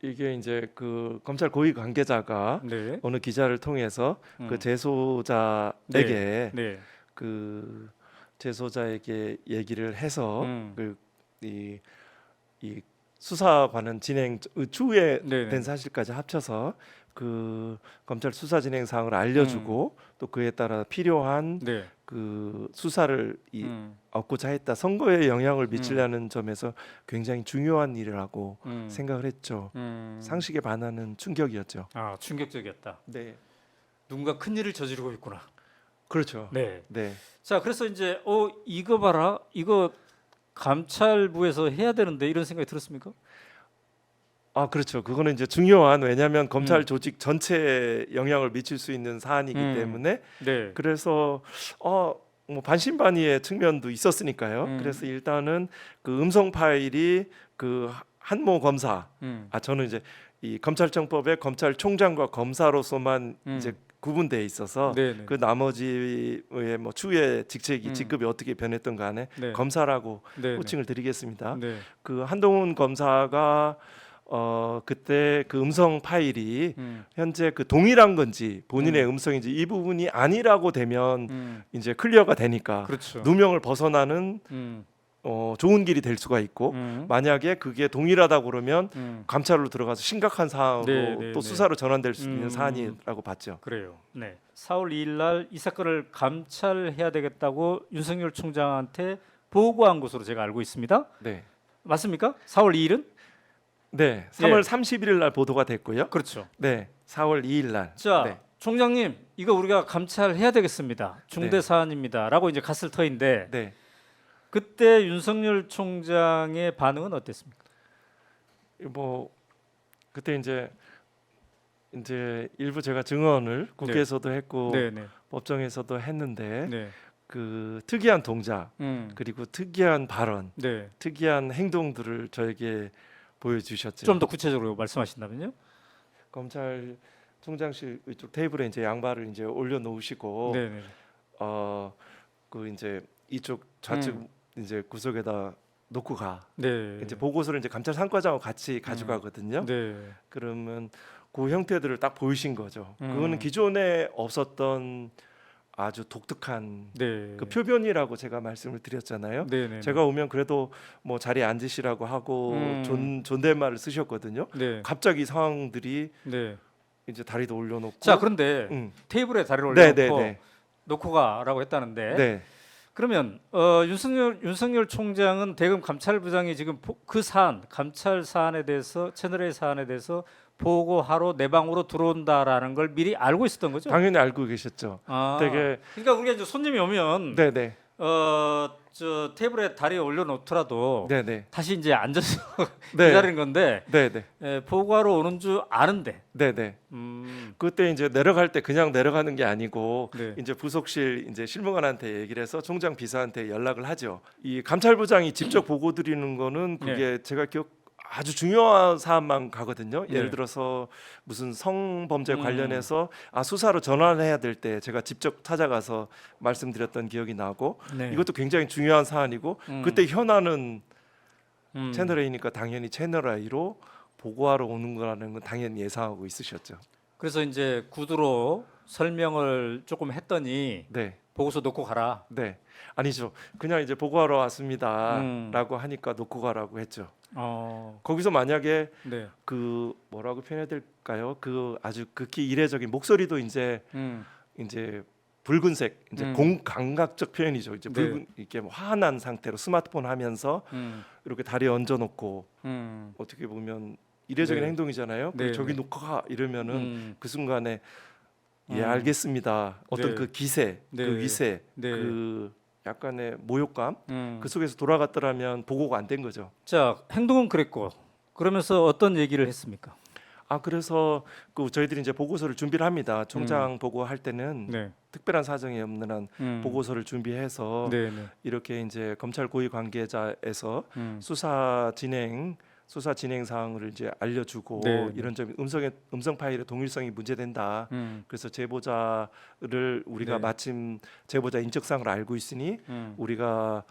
이게 이제 그 검찰 고위 관계자가 네, 어느 기자를 통해서 그 제소자에게 네, 그 제소자에게 얘기를 해서 음. 이 수사관은 진행 추후에 네네. 된 사실까지 합쳐서 그 검찰 수사 진행 사항을 알려주고 또 그에 따라 필요한 네. 그 수사를 음. 얻고자 했다. 선거에 영향을 미치려는 점에서 굉장히 중요한 일이라고 음. 생각을 했죠. 상식에 반하는 충격이었죠. 아, 충격적이었다. 네, 누군가 큰 일을 저지르고 있구나. 그렇죠. 네. 네, 자, 그래서 이제 이거 봐라. 이거 감찰부에서 해야 되는데 이런 생각이 들었습니까? 아 그렇죠. 그거는 이제 중요한 왜냐하면 검찰 음. 조직 전체에 영향을 미칠 수 있는 사안이기 때문에 네. 그래서 뭐 반신반의의 측면도 있었으니까요. 그래서 일단은 그 음성 파일이 그 한모 검사, 저는 이제 이 검찰청법에 검찰총장과 검사로서만 이제 구분되어 있어서 네네. 그 나머지의 뭐 추후에 음. 직급이 어떻게 변했던 간에 네. 검사라고 네네. 호칭을 드리겠습니다. 네. 그 한동훈 검사가 그때 그 음성 파일이 현재 그 동일한 건지 본인의 음성인지 이 부분이 아니라고 되면 이제 클리어가 되니까 그렇죠. 누명을 벗어나는 좋은 길이 될 수가 있고 만약에 그게 동일하다 그러면 감찰로 들어가서 심각한 사안으로 네, 또 네. 수사로 전환될 수 있는 사안이라고 봤죠. 그래요. 네. 4월 2일 날 이 사건을 감찰해야 되겠다고 윤석열 총장한테 보고한 것으로 제가 알고 있습니다. 네, 맞습니까? 4월 2일은? 네, 3월 31일 날 보도가 됐고요. 그렇죠. 네, 4월 2일 날. 자, 네. 총장님, 이거 우리가 감찰해야 되겠습니다. 중대 네. 사안입니다라고 이제 갔을 터인데 네. 그때 윤석열 총장의 반응은 어땠습니까? 뭐 그때 이제 일부 제가 증언을 국회에서도 했고 네, 네. 법정에서도 했는데 네. 그 특이한 동작 음. 그리고 특이한 발언, 네. 특이한 행동들을 저에게 보여주셨죠. 좀 더 구체적으로 말씀하신다면요? 검찰총장실 이쪽 테이블에 이제 양발을 이제 올려놓으시고 네, 네. 그 이제 이쪽 좌측 이제 구석에다 놓고 가. 네. 이제 보고서를 이제 감찰 상과장하고 같이 가져가거든요. 네. 그러면 그 형태들을 딱 보이신 거죠. 음. 그거는 기존에 없었던 아주 독특한 네. 그 표변이라고 제가 말씀을 드렸잖아요. 네, 네. 제가 오면 그래도 뭐 자리에 앉으시라고 하고 존댓말을 쓰셨거든요. 네. 갑자기 상황들이 네. 이제 다리도 올려놓고. 자, 그런데 음. 테이블에 다리를 네, 올려놓고 네, 네. 놓고 가라고 했다는데 네. 그러면 윤석열 총장은 대검 감찰부장이 지금 그 사안 감찰 사안에 대해서 채널A 사안에 대해서 보고하러 내 방으로 들어온다라는 걸 미리 알고 있었던 거죠? 당연히 알고 계셨죠. 아, 되게 그러니까 우리가 이제 손님이 오면 네, 네. 저 테이블에 다리 올려놓더라도 네, 네. 다시 이제 앉아서 네. 기다리는 건데 네, 네. 보고하러 오는 줄 아는데. 네, 네. 그때 이제 내려갈 때 그냥 내려가는 게 아니고 네. 이제 부속실 이제 실무관한테 얘기를 해서 총장 비서한테 연락을 하죠. 이 감찰부장이 직접 보고 드리는 거는 그게 제가 아주 중요한 사안만 가거든요. 예를 네. 들어서 무슨 성범죄 관련해서 수사로 전환해야 될 때 제가 직접 찾아가서 말씀드렸던 기억이 나고 네. 이것도 굉장히 중요한 사안이고 그때 현안은 채널A니까 당연히 채널A로 보고하러 오는 거라는 건 당연히 예상하고 있으셨죠. 그래서 이제 구두로 설명을 조금 했더니 네. 보고서 놓고 가라. 네. 아니죠. 그냥 이제 보고하러 왔습니다라고 하니까 놓고 가라고 했죠. 거기서 만약에 네. 그 뭐라고 표현해야 될까요? 그 아주 극히 이례적인 목소리도 이제 붉은색 이제 공감각적 표현이죠. 이제 붉은 이렇게 뭐 화난 상태로 스마트폰 하면서 이렇게 다리에 얹어 놓고 어떻게 보면 이례적인 네. 행동이잖아요. 네, 저기 네. 놓고 가 이러면은 그 순간에 예 알겠습니다. 어떤 네. 그 기세, 네. 그 위세, 네. 그 약간의 모욕감 그 속에서 돌아갔더라면 보고가 안 된 거죠. 자, 행동은 그랬고 그러면서 어떤 얘기를 했습니까? 그래서 그 저희들이 이제 보고서를 준비를 합니다. 총장 보고할 때는 네. 특별한 사정이 없는 한 보고서를 준비해서 네, 네. 이렇게 이제 검찰 고위 관계자에서 수사 진행 사항을 이제 알려주고 네. 이런 점 음성 파일의 동일성이 문제된다. 그래서 제보자를 우리가 네. 마침 제보자 인적사항을 알고 있으니 우리가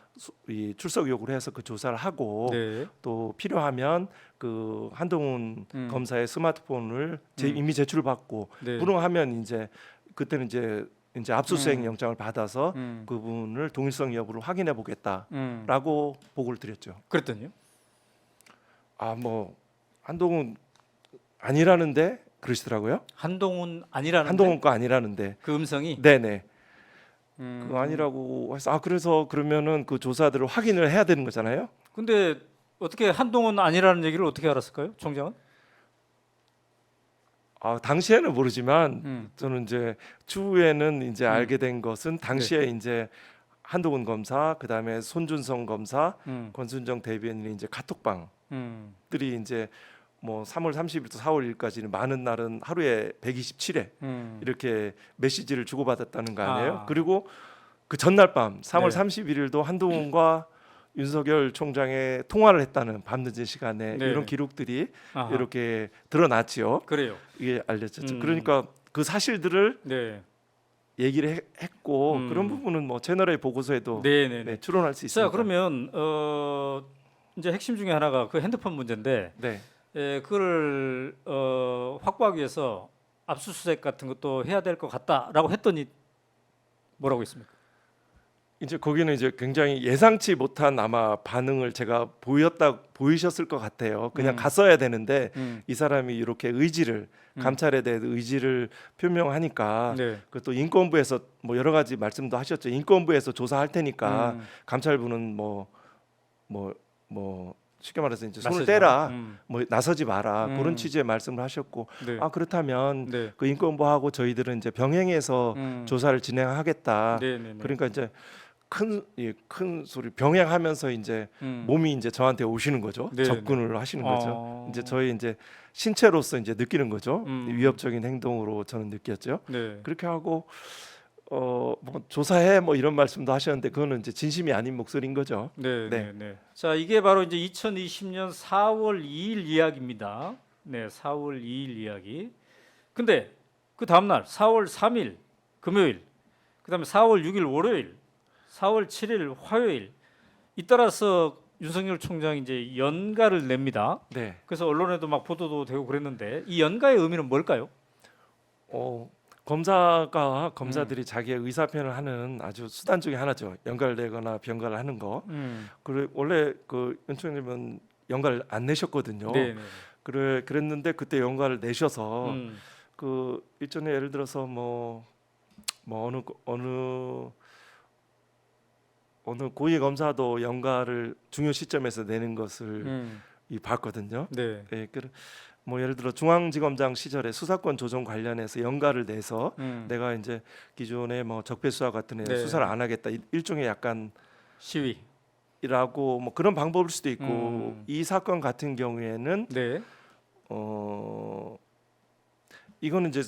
이 출석 요구를 해서 그 조사를 하고 네. 또 필요하면 그 한동훈 검사의 스마트폰을 이미 제출받고 네. 불응하면 이제 그때는 이제 이제 압수수색 영장을 받아서 음. 그분을 동일성 여부를 확인해 보겠다라고 보고를 드렸죠. 그랬더니요. 아 뭐 한동훈 아니라는데 그러시더라고요. 한동훈 아니라는 한동훈 거 아니라는데. 그 음성이 네네. 그거 아니라고 해서 아 그래서 그러면은 그 조사들을 확인을 해야 되는 거잖아요. 근데 어떻게 한동훈 아니라는 얘기를 어떻게 알았을까요, 총장은? 아 당시에는 모르지만 음. 저는 이제 추후에는 이제 알게 된 것은 당시에 네. 이제 한동훈 검사, 그다음에 손준성 검사, 음. 권순정 대변인이 이제 카톡방들이 음. 이제 뭐 3월 30일부터 4월 1일까지는 많은 날은 하루에 127회 음. 이렇게 메시지를 주고받았다는 거 아니에요? 아. 그리고 그 전날 밤 3월 네. 31일도 한동훈과 윤석열 총장의 통화를 했다는 밤늦은 시간에 네. 이런 기록들이 아하. 이렇게 드러났지요. 그래요. 이게 알려졌죠. 음. 그러니까 그 사실들을 네. 얘기를 했고 음. 그런 부분은 뭐 채널A 보고서에도 네네네. 네, 추론할 수 있습니다. 자, 그러면 이제 핵심 중에 하나가 그 핸드폰 문제인데, 네. 그걸 확보하기 위해서 압수수색 같은 것도 해야 될 것 같다라고 했더니 뭐라고 했습니까? 이제 거기는 이제 굉장히 예상치 못한 아마 반응을 제가 보이셨을 것 같아요. 그냥 갔어야 되는데 이 사람이 이렇게 의지를 감찰에 대해 의지를 표명하니까 네. 그또 인권부에서 뭐 여러 가지 말씀도 하셨죠. 인권부에서 조사할 테니까 감찰부는 뭐 쉽게 말해서 이제 손을 나서지 떼라, 마라. 뭐 나서지 마라 그런 취지의 말씀을 하셨고 네. 아 그렇다면 네. 그 인권부하고 저희들은 이제 병행해서 조사를 진행하겠다. 네네네. 그러니까 이제 큰 소리 병행하면서 이제 몸이 이제 저한테 오시는 거죠. 네, 접근을 하시는 거죠. 이제 저희 이제 신체로서 이제 느끼는 거죠. 위협적인 행동으로 저는 느꼈죠. 네. 그렇게 하고 뭐 조사해 뭐 이런 말씀도 하셨는데 그거는 이제 진심이 아닌 목소리인 거죠. 네, 네. 네, 네. 자, 이게 바로 이제 2020년 4월 2일 이야기입니다. 네, 4월 2일 이야기. 근데 그 다음 날 4월 3일 금요일, 그다음에 4월 6일 월요일, 4월 7일 화요일 잇따라서 윤석열 총장이 이제 연가를 냅니다. 네. 그래서 언론에도 막 보도도 되고 그랬는데 이 연가의 의미는 뭘까요? 검사들이 자기의 의사 표현을 하는 아주 수단 중에 하나죠. 연가내거나 병가를 하는 거. 그래 원래 그 윤 총장님은 연가를 안 내셨거든요. 네, 네. 그랬는데 그때 연가를 내셔서 그 일전에 예를 들어서 뭐 어느 고위 검사도 연가를 중요 시점에서 내는 것을 봤거든요. 네. 예, 뭐 예를 들어 중앙지검장 시절에 수사권 조정 관련해서 연가를 내서 내가 이제 기존에 뭐 적폐 수사 같은 애 네. 수사를 안 하겠다 일종의 약간 시위. 이라고 뭐 그런 방법일 수도 있고 이 사건 같은 경우에는 네. 이거는 이제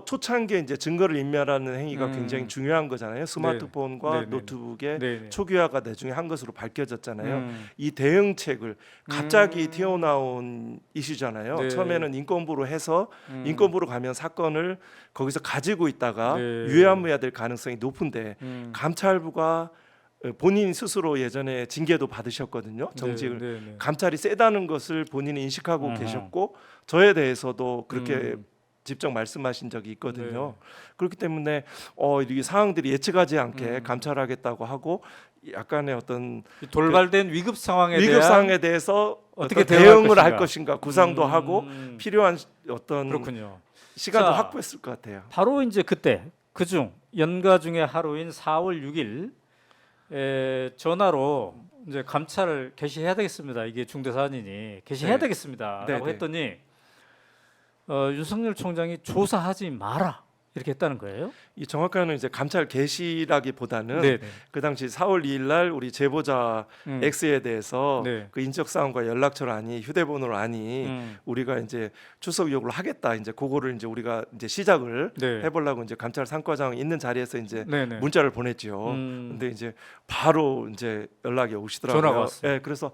초창기에 이제 증거를 인멸하는 행위가 굉장히 중요한 거잖아요. 스마트폰과 네. 노트북의 네. 초기화가 나중에 한 것으로 밝혀졌잖아요. 이 대응책을 갑자기 튀어나온 이슈잖아요. 네. 처음에는 인권부로 해서 인권부로 가면 사건을 거기서 가지고 있다가 네. 유야무야 될 가능성이 높은데 감찰부가 본인 스스로 예전에 징계도 받으셨거든요. 정직을 네. 감찰이 세다는 것을 본인이 인식하고 계셨고 저에 대해서도 그렇게 직접 말씀하신 적이 있거든요. 그렇기 때문에 이 상황들이 예측하지 않게 감찰하겠다고 하고 약간의 어떤 돌발된 위급 상황에 위급 대한 상황에 대해서 어떻게 어떤 대응할 대응을 할 것인가. 것인가 구상도 하고 필요한 어떤 그렇군요. 시간도 자, 확보했을 것 같아요. 바로 이제 그때 그중 연가 중에 하루인 4월 6일 전화로 이제 감찰을 개시해야 되겠습니다. 이게 중대 사안이니 개시해야 네. 되겠습니다라고 네, 네. 했더니 윤석열 총장이 조사하지 마라 이렇게 했다는 거예요. 이 정확한 이제 감찰 개시라기보다는 네. 그 당시 4월 2일 날 우리 제보자 X에 대해서 네. 그 인적 사항과 연락처를 아니 휴대번호를 아니 우리가 이제 출석 요구를 하겠다 이제 그거를 이제 우리가 이제 시작을 네. 해보려고 이제 감찰 상과장 있는 자리에서 이제 네네. 문자를 보냈죠. 근데 이제 바로 이제 연락이 오시더라고요. 전화가 왔어요. 네, 그래서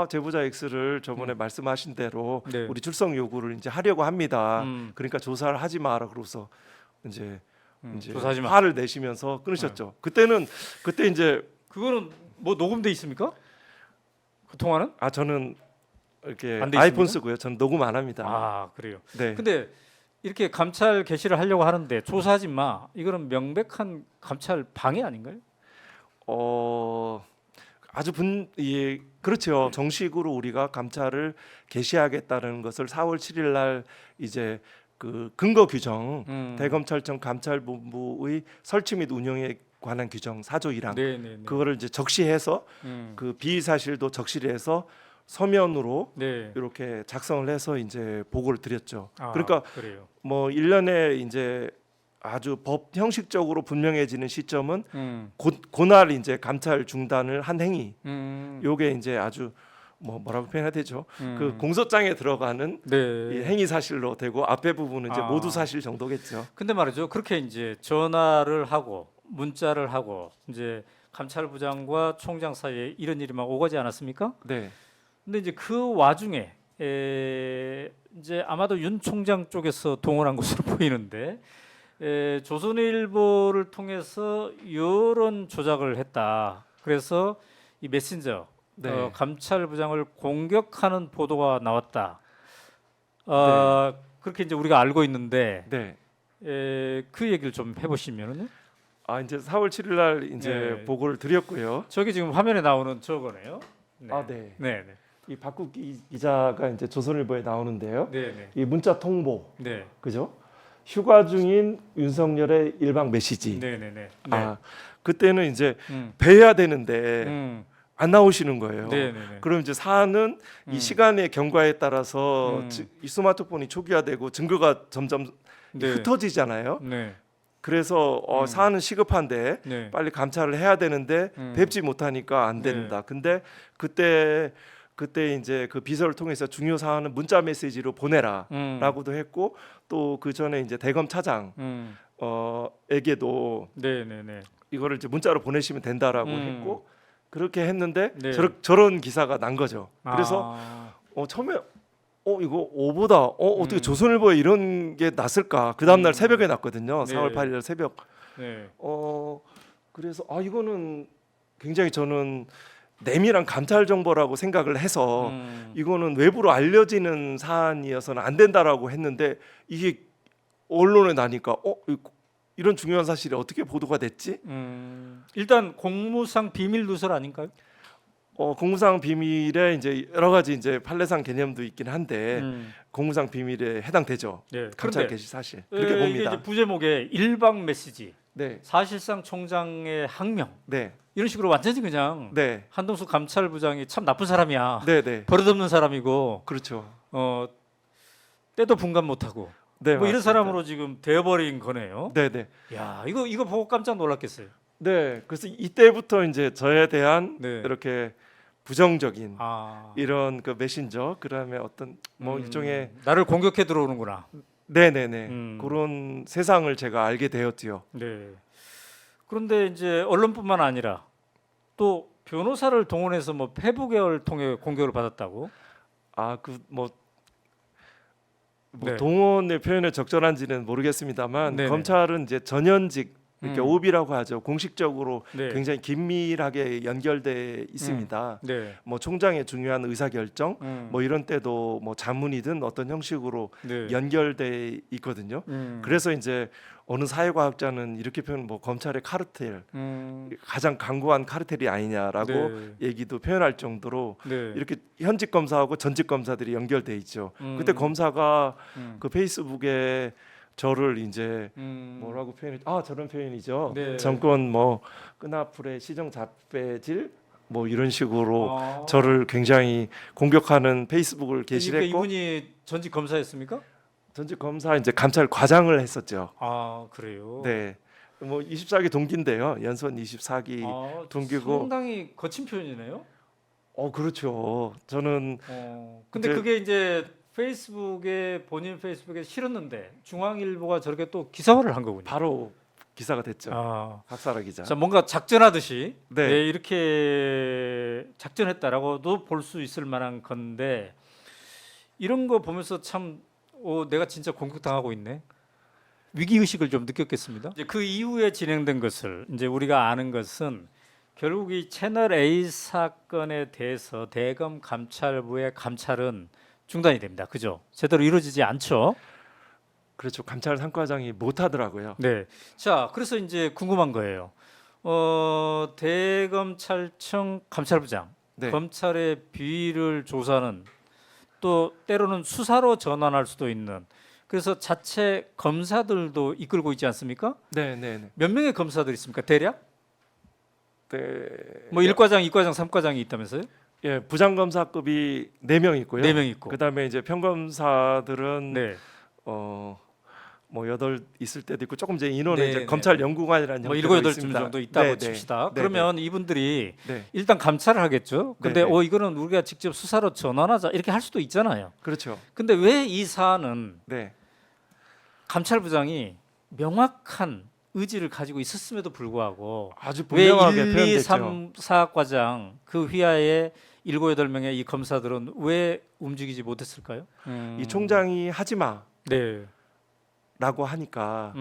제보자 X를 저번에 말씀하신 대로 네. 우리 출석 요구를 이제 하려고 합니다. 그러니까 조사를 하지 마라 그러고서 이제 조사하지 마. 화를 내시면서 끊으셨죠. 그때 이제 그거는 뭐 녹음돼 있습니까? 그 통화는? 저는 이렇게 안돼 아이폰 있습니까? 쓰고요. 저는 녹음 안 합니다. 아, 그래요. 네. 근데 이렇게 감찰 개시를 하려고 하는데 조사하지 마. 이거는 명백한 감찰 방해 아닌가요? 아주 그렇죠. 정식으로 우리가 감찰을 개시하겠다는 것을 4월 7일 날 이제 그 근거 규정 대검찰청 감찰본부의 설치 및 운영에 관한 규정 4조 1항 네네네. 그거를 이제 적시해서 그 비의 사실도 적시해서 서면으로 네. 이렇게 작성을 해서 이제 보고를 드렸죠. 아, 그러니까 그래요. 뭐 1년에 이제 아주 법 형식적으로 분명해지는 시점은 그날 이제 감찰 중단을 한 행위. 요게 이제 아주 뭐라고 표현해야 되죠? 그 공소장에 들어가는 네. 이 행위 사실로 되고 앞에 부분은 이제 아. 모두 사실 정도겠죠. 근데 말이죠. 그렇게 이제 전화를 하고 문자를 하고 이제 감찰부장과 총장 사이에 이런 일이 막 오가지 않았습니까? 네. 근데 이제 그 와중에 이제 아마도 윤 총장 쪽에서 동원한 것으로 보이는데 조선일보를 통해서 여론 조작을 했다. 그래서 이 메신저 네. 감찰부장을 공격하는 보도가 나왔다. 그렇게 이제 우리가 알고 있는데 네. 그 얘기를 좀 해보시면은요. 이제 4월 7일 날 이제 네. 보고를 드렸고요. 저기 지금 화면에 나오는 저거네요. 네. 네. 네. 네. 이 박국 기자가 이제 조선일보에 나오는데요. 네. 네. 이 문자 통보, 네. 그죠? 휴가 중인 윤석열의 일방 메시지. 네. 네. 네. 네. 그때는 이제 음. 뵈야 되는데 음. 안 나오시는 거예요. 네. 네. 네. 그럼 이제 사안은 이 시간의 경과에 따라서 음. 이 스마트폰이 초기화되고 증거가 점점 네. 흩어지잖아요. 네. 그래서 사안은 시급한데 네. 빨리 감찰을 해야 되는데 뵙지 못하니까 안 네. 된다. 근데 그때 이제 그 비서를 통해서 중요 사안은 문자 메시지로 보내라라고도 했고 또 그 전에 이제 대검 차장 에게도 네. 네. 네. 이거를 이제 문자로 보내시면 된다라고 했고 그렇게 했는데 네. 저런 기사가 난 거죠. 그래서 처음에 이거 오보다 어떻게 조선일보에 이런 게 났을까? 그 다음 날 새벽에 났거든요. 네. 4월 8일 날 새벽. 네. 그래서 이거는 굉장히 저는 내밀한 감찰 정보라고 생각을 해서 이거는 외부로 알려지는 사안이어서는 안 된다라고 했는데 이게 언론에 나니까 이런 중요한 사실이 어떻게 보도가 됐지? 일단 공무상 비밀 누설 아닌가요? 공무상 비밀에 이제 여러 가지 이제 판례상 개념도 있긴 한데 공무상 비밀에 해당되죠. 네. 감찰 그런데 개시 사실 그렇게 이게 봅니다. 이제 부제목에 일방 메시지, 네, 사실상 총장의 항명 네, 이런 식으로 완전히 그냥 네, 한동숙 감찰부장이 참 나쁜 사람이야. 네, 네, 버릇없는 사람이고 그렇죠. 때도 분간 못하고 네, 뭐 이런 맞습니다. 사람으로 지금 되어버린 거네요. 네, 네, 야 이거 보고 깜짝 놀랐겠어요. 네. 그래서 이때부터 이제 저에 대한 네. 이렇게 부정적인 아, 이런 그 메신저 그다음에 어떤 뭐 일종의 나를 공격해 들어오는구나. 네네네 그런 세상을 제가 알게 되었지요. 네. 그런데 이제 언론뿐만 아니라 또 변호사를 동원해서 뭐 페북을 통해 공격을 받았다고. 네. 동원의 표현이 적절한지는 모르겠습니다만 네네. 검찰은 이제 전현직 이렇게 오비라고 하죠. 공식적으로 네. 굉장히 긴밀하게 연결돼 있습니다. 네. 뭐 총장의 중요한 의사 결정 뭐 네. 이런 때도 뭐 자문이든 어떤 형식으로 연결돼 있거든요. 그래서 이제 어느 사회과학자는 이렇게 표현 뭐 검찰의 카르텔 가장 강고한 카르텔이 아니냐라고 네. 얘기도 표현할 정도로 네. 이렇게 현직 검사하고 전직 검사들이 연결돼 있죠. 그때 검사가 그 페이스북에 저를 이제 뭐라고 표현했죠? 저런 표현이죠. 네. 정권 뭐 끈앞풀의 시정 잡배질 뭐 이런 식으로 저를 굉장히 공격하는 페이스북을 게시를 그러니까 했고 이분이 전직 검사였습니까? 전직 검사 이제 감찰 과장을 했었죠. 아 그래요. 네. 뭐 24기 동기인데요. 연수원 24기 동기고. 상당히 거친 표현이네요. 그렇죠. 저는 근데 이제- 그게 이제 페이스북에 본인 페이스북에 실었는데 중앙일보가 저렇게 또 기사화를 한 거군요. 바로 기사가 됐죠. 박사라 기자. 자 뭔가 작전하듯이 네. 네, 이렇게 작전했다라고도 볼 수 있을 만한 건데 이런 거 보면서 참 내가 진짜 공격당하고 있네. 위기 의식을 좀 느꼈겠습니다. 이제 그 이후에 진행된 것을 이제 우리가 아는 것은 결국 이 채널 A 사건에 대해서 대검 감찰부의 감찰은 중단이 됩니다. 그죠? 제대로 이루어지지 않죠. 그렇죠. 감찰 3과장이 못 하더라고요. 네. 자, 그래서 이제 궁금한 거예요. 대검찰청 감찰부장, 네. 검찰의 비위를 조사하는 또 때로는 수사로 전환할 수도 있는 그래서 자체 검사들도 이끌고 있지 않습니까? 네, 네, 네. 몇 명의 검사들이 있습니까? 대략? 네. 뭐 1과장, 2과장, 3과장이 있다면서요? 예, 부장검사급이 4명 있고요. 4명 있고. 그다음에 이제 평검사들은 네. 뭐 8 있을 때도 있고 조금 이제 인원은 네, 이제 네, 검찰연구관이라는 뭐 형태로 7, 8명 있습니다. 정도 있다고 네, 네. 칩시다. 네, 그러면 이분들이 네. 일단 감찰을 하겠죠. 근데 네, 네. 이거는 우리가 직접 수사로 전환하자 이렇게 할 수도 있잖아요. 그렇죠. 근데 왜 이 사안은 네. 감찰부장이 명확한 의지를 가지고 있었음에도 불구하고 아주 왜 분명하게 1, 2, 표현됐죠. 3, 4과장 그 휘하에 7, 8명의 이 검사들은 왜 움직이지 못했을까요? 이 총장이 하지 마라고 네. 하니까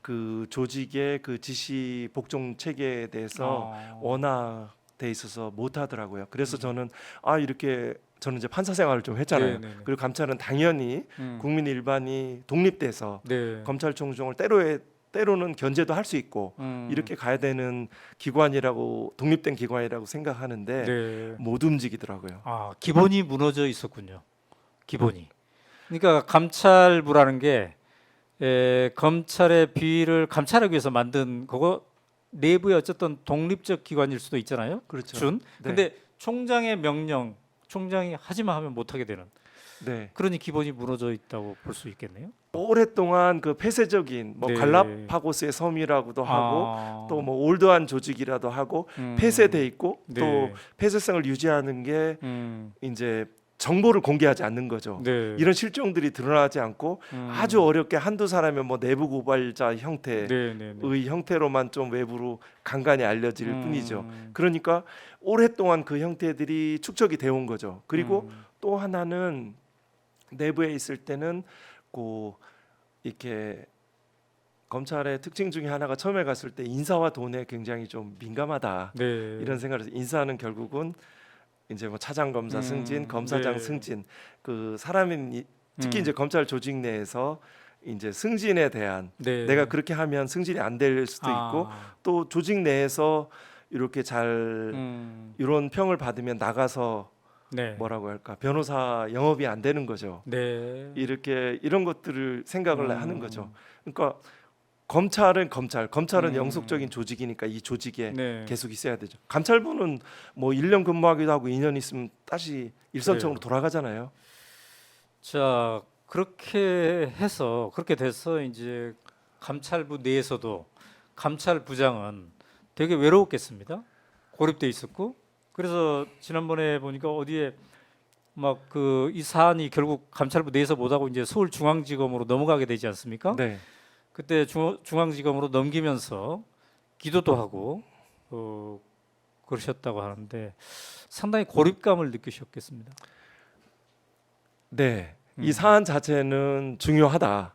그 조직의 그 지시 복종 체계에 대해서 워낙 돼 있어서 못 하더라고요. 그래서 저는 이렇게 저는 이제 판사 생활을 좀 했잖아요. 네, 네, 네. 그리고 감찰은 당연히 국민 일반이 독립돼서 네. 검찰총장을 때로는 견제도 할 수 있고 이렇게 가야 되는 기관이라고 독립된 기관이라고 생각하는데 네. 못 움직이더라고요. 기본이 무너져 있었군요. 기본이. 그러니까 감찰부라는 게 검찰의 비위를 감찰하기 위해서 만든 그거 내부의 어쨌든 독립적 기관일 수도 있잖아요. 그렇죠. 네. 근데 총장의 명령, 총장이 하지마 하면 못 하게 되는. 네. 그러니 기본이 무너져 있다고 볼 수 있겠네요. 오랫동안 그 폐쇄적인 뭐 네. 갈라파고스의 섬이라고도 하고 또 뭐 올드한 조직이라도 하고 음. 폐쇄돼 있고 네. 또 폐쇄성을 유지하는 게 이제 정보를 공개하지 않는 거죠. 네. 이런 실종들이 드러나지 않고 아주 어렵게 한두 사람의 뭐 내부 고발자 형태의 네, 네, 네. 형태로만 좀 외부로 간간히 알려질 뿐이죠. 그러니까 오랫동안 그 형태들이 축적이 되어 온 거죠. 그리고 또 하나는 내부에 있을 때는 이렇게 검찰의 특징 중에 하나가 처음에 갔을 때 인사와 돈에 굉장히 좀 민감하다 네. 이런 생각을 해서 인사는 결국은 이제 뭐 차장 검사 승진, 검사장 네. 승진 그 사람인 특히 이제 검찰 조직 내에서 이제 승진에 대한 네. 내가 그렇게 하면 승진이 안 될 수도 있고 또 조직 내에서 이렇게 잘 이런 평을 받으면 나가서 네. 뭐라고 할까 변호사 영업이 안 되는 거죠. 네. 이렇게 이런 것들을 생각을 하는 거죠. 그러니까 검찰은 영속적인 조직이니까 이 조직에 네. 계속 있어야 되죠. 감찰부는 뭐 1년 근무하기도 하고 2년 있으면 다시 일선청으로 돌아가잖아요. 자, 그렇게 돼서 이제 감찰부 내에서도 감찰부장은 되게 외로웠겠습니다. 고립돼 있었고 그래서 지난번에 보니까 어디에 막 이 사안이 결국 감찰부 내에서 못하고 이제 서울중앙지검으로 넘어가게 되지 않습니까? 네. 그때 중앙지검으로 넘기면서 기도도 하고 그러셨다고 하는데 상당히 고립감을 느끼셨겠습니다. 네. 이 사안 자체는 중요하다.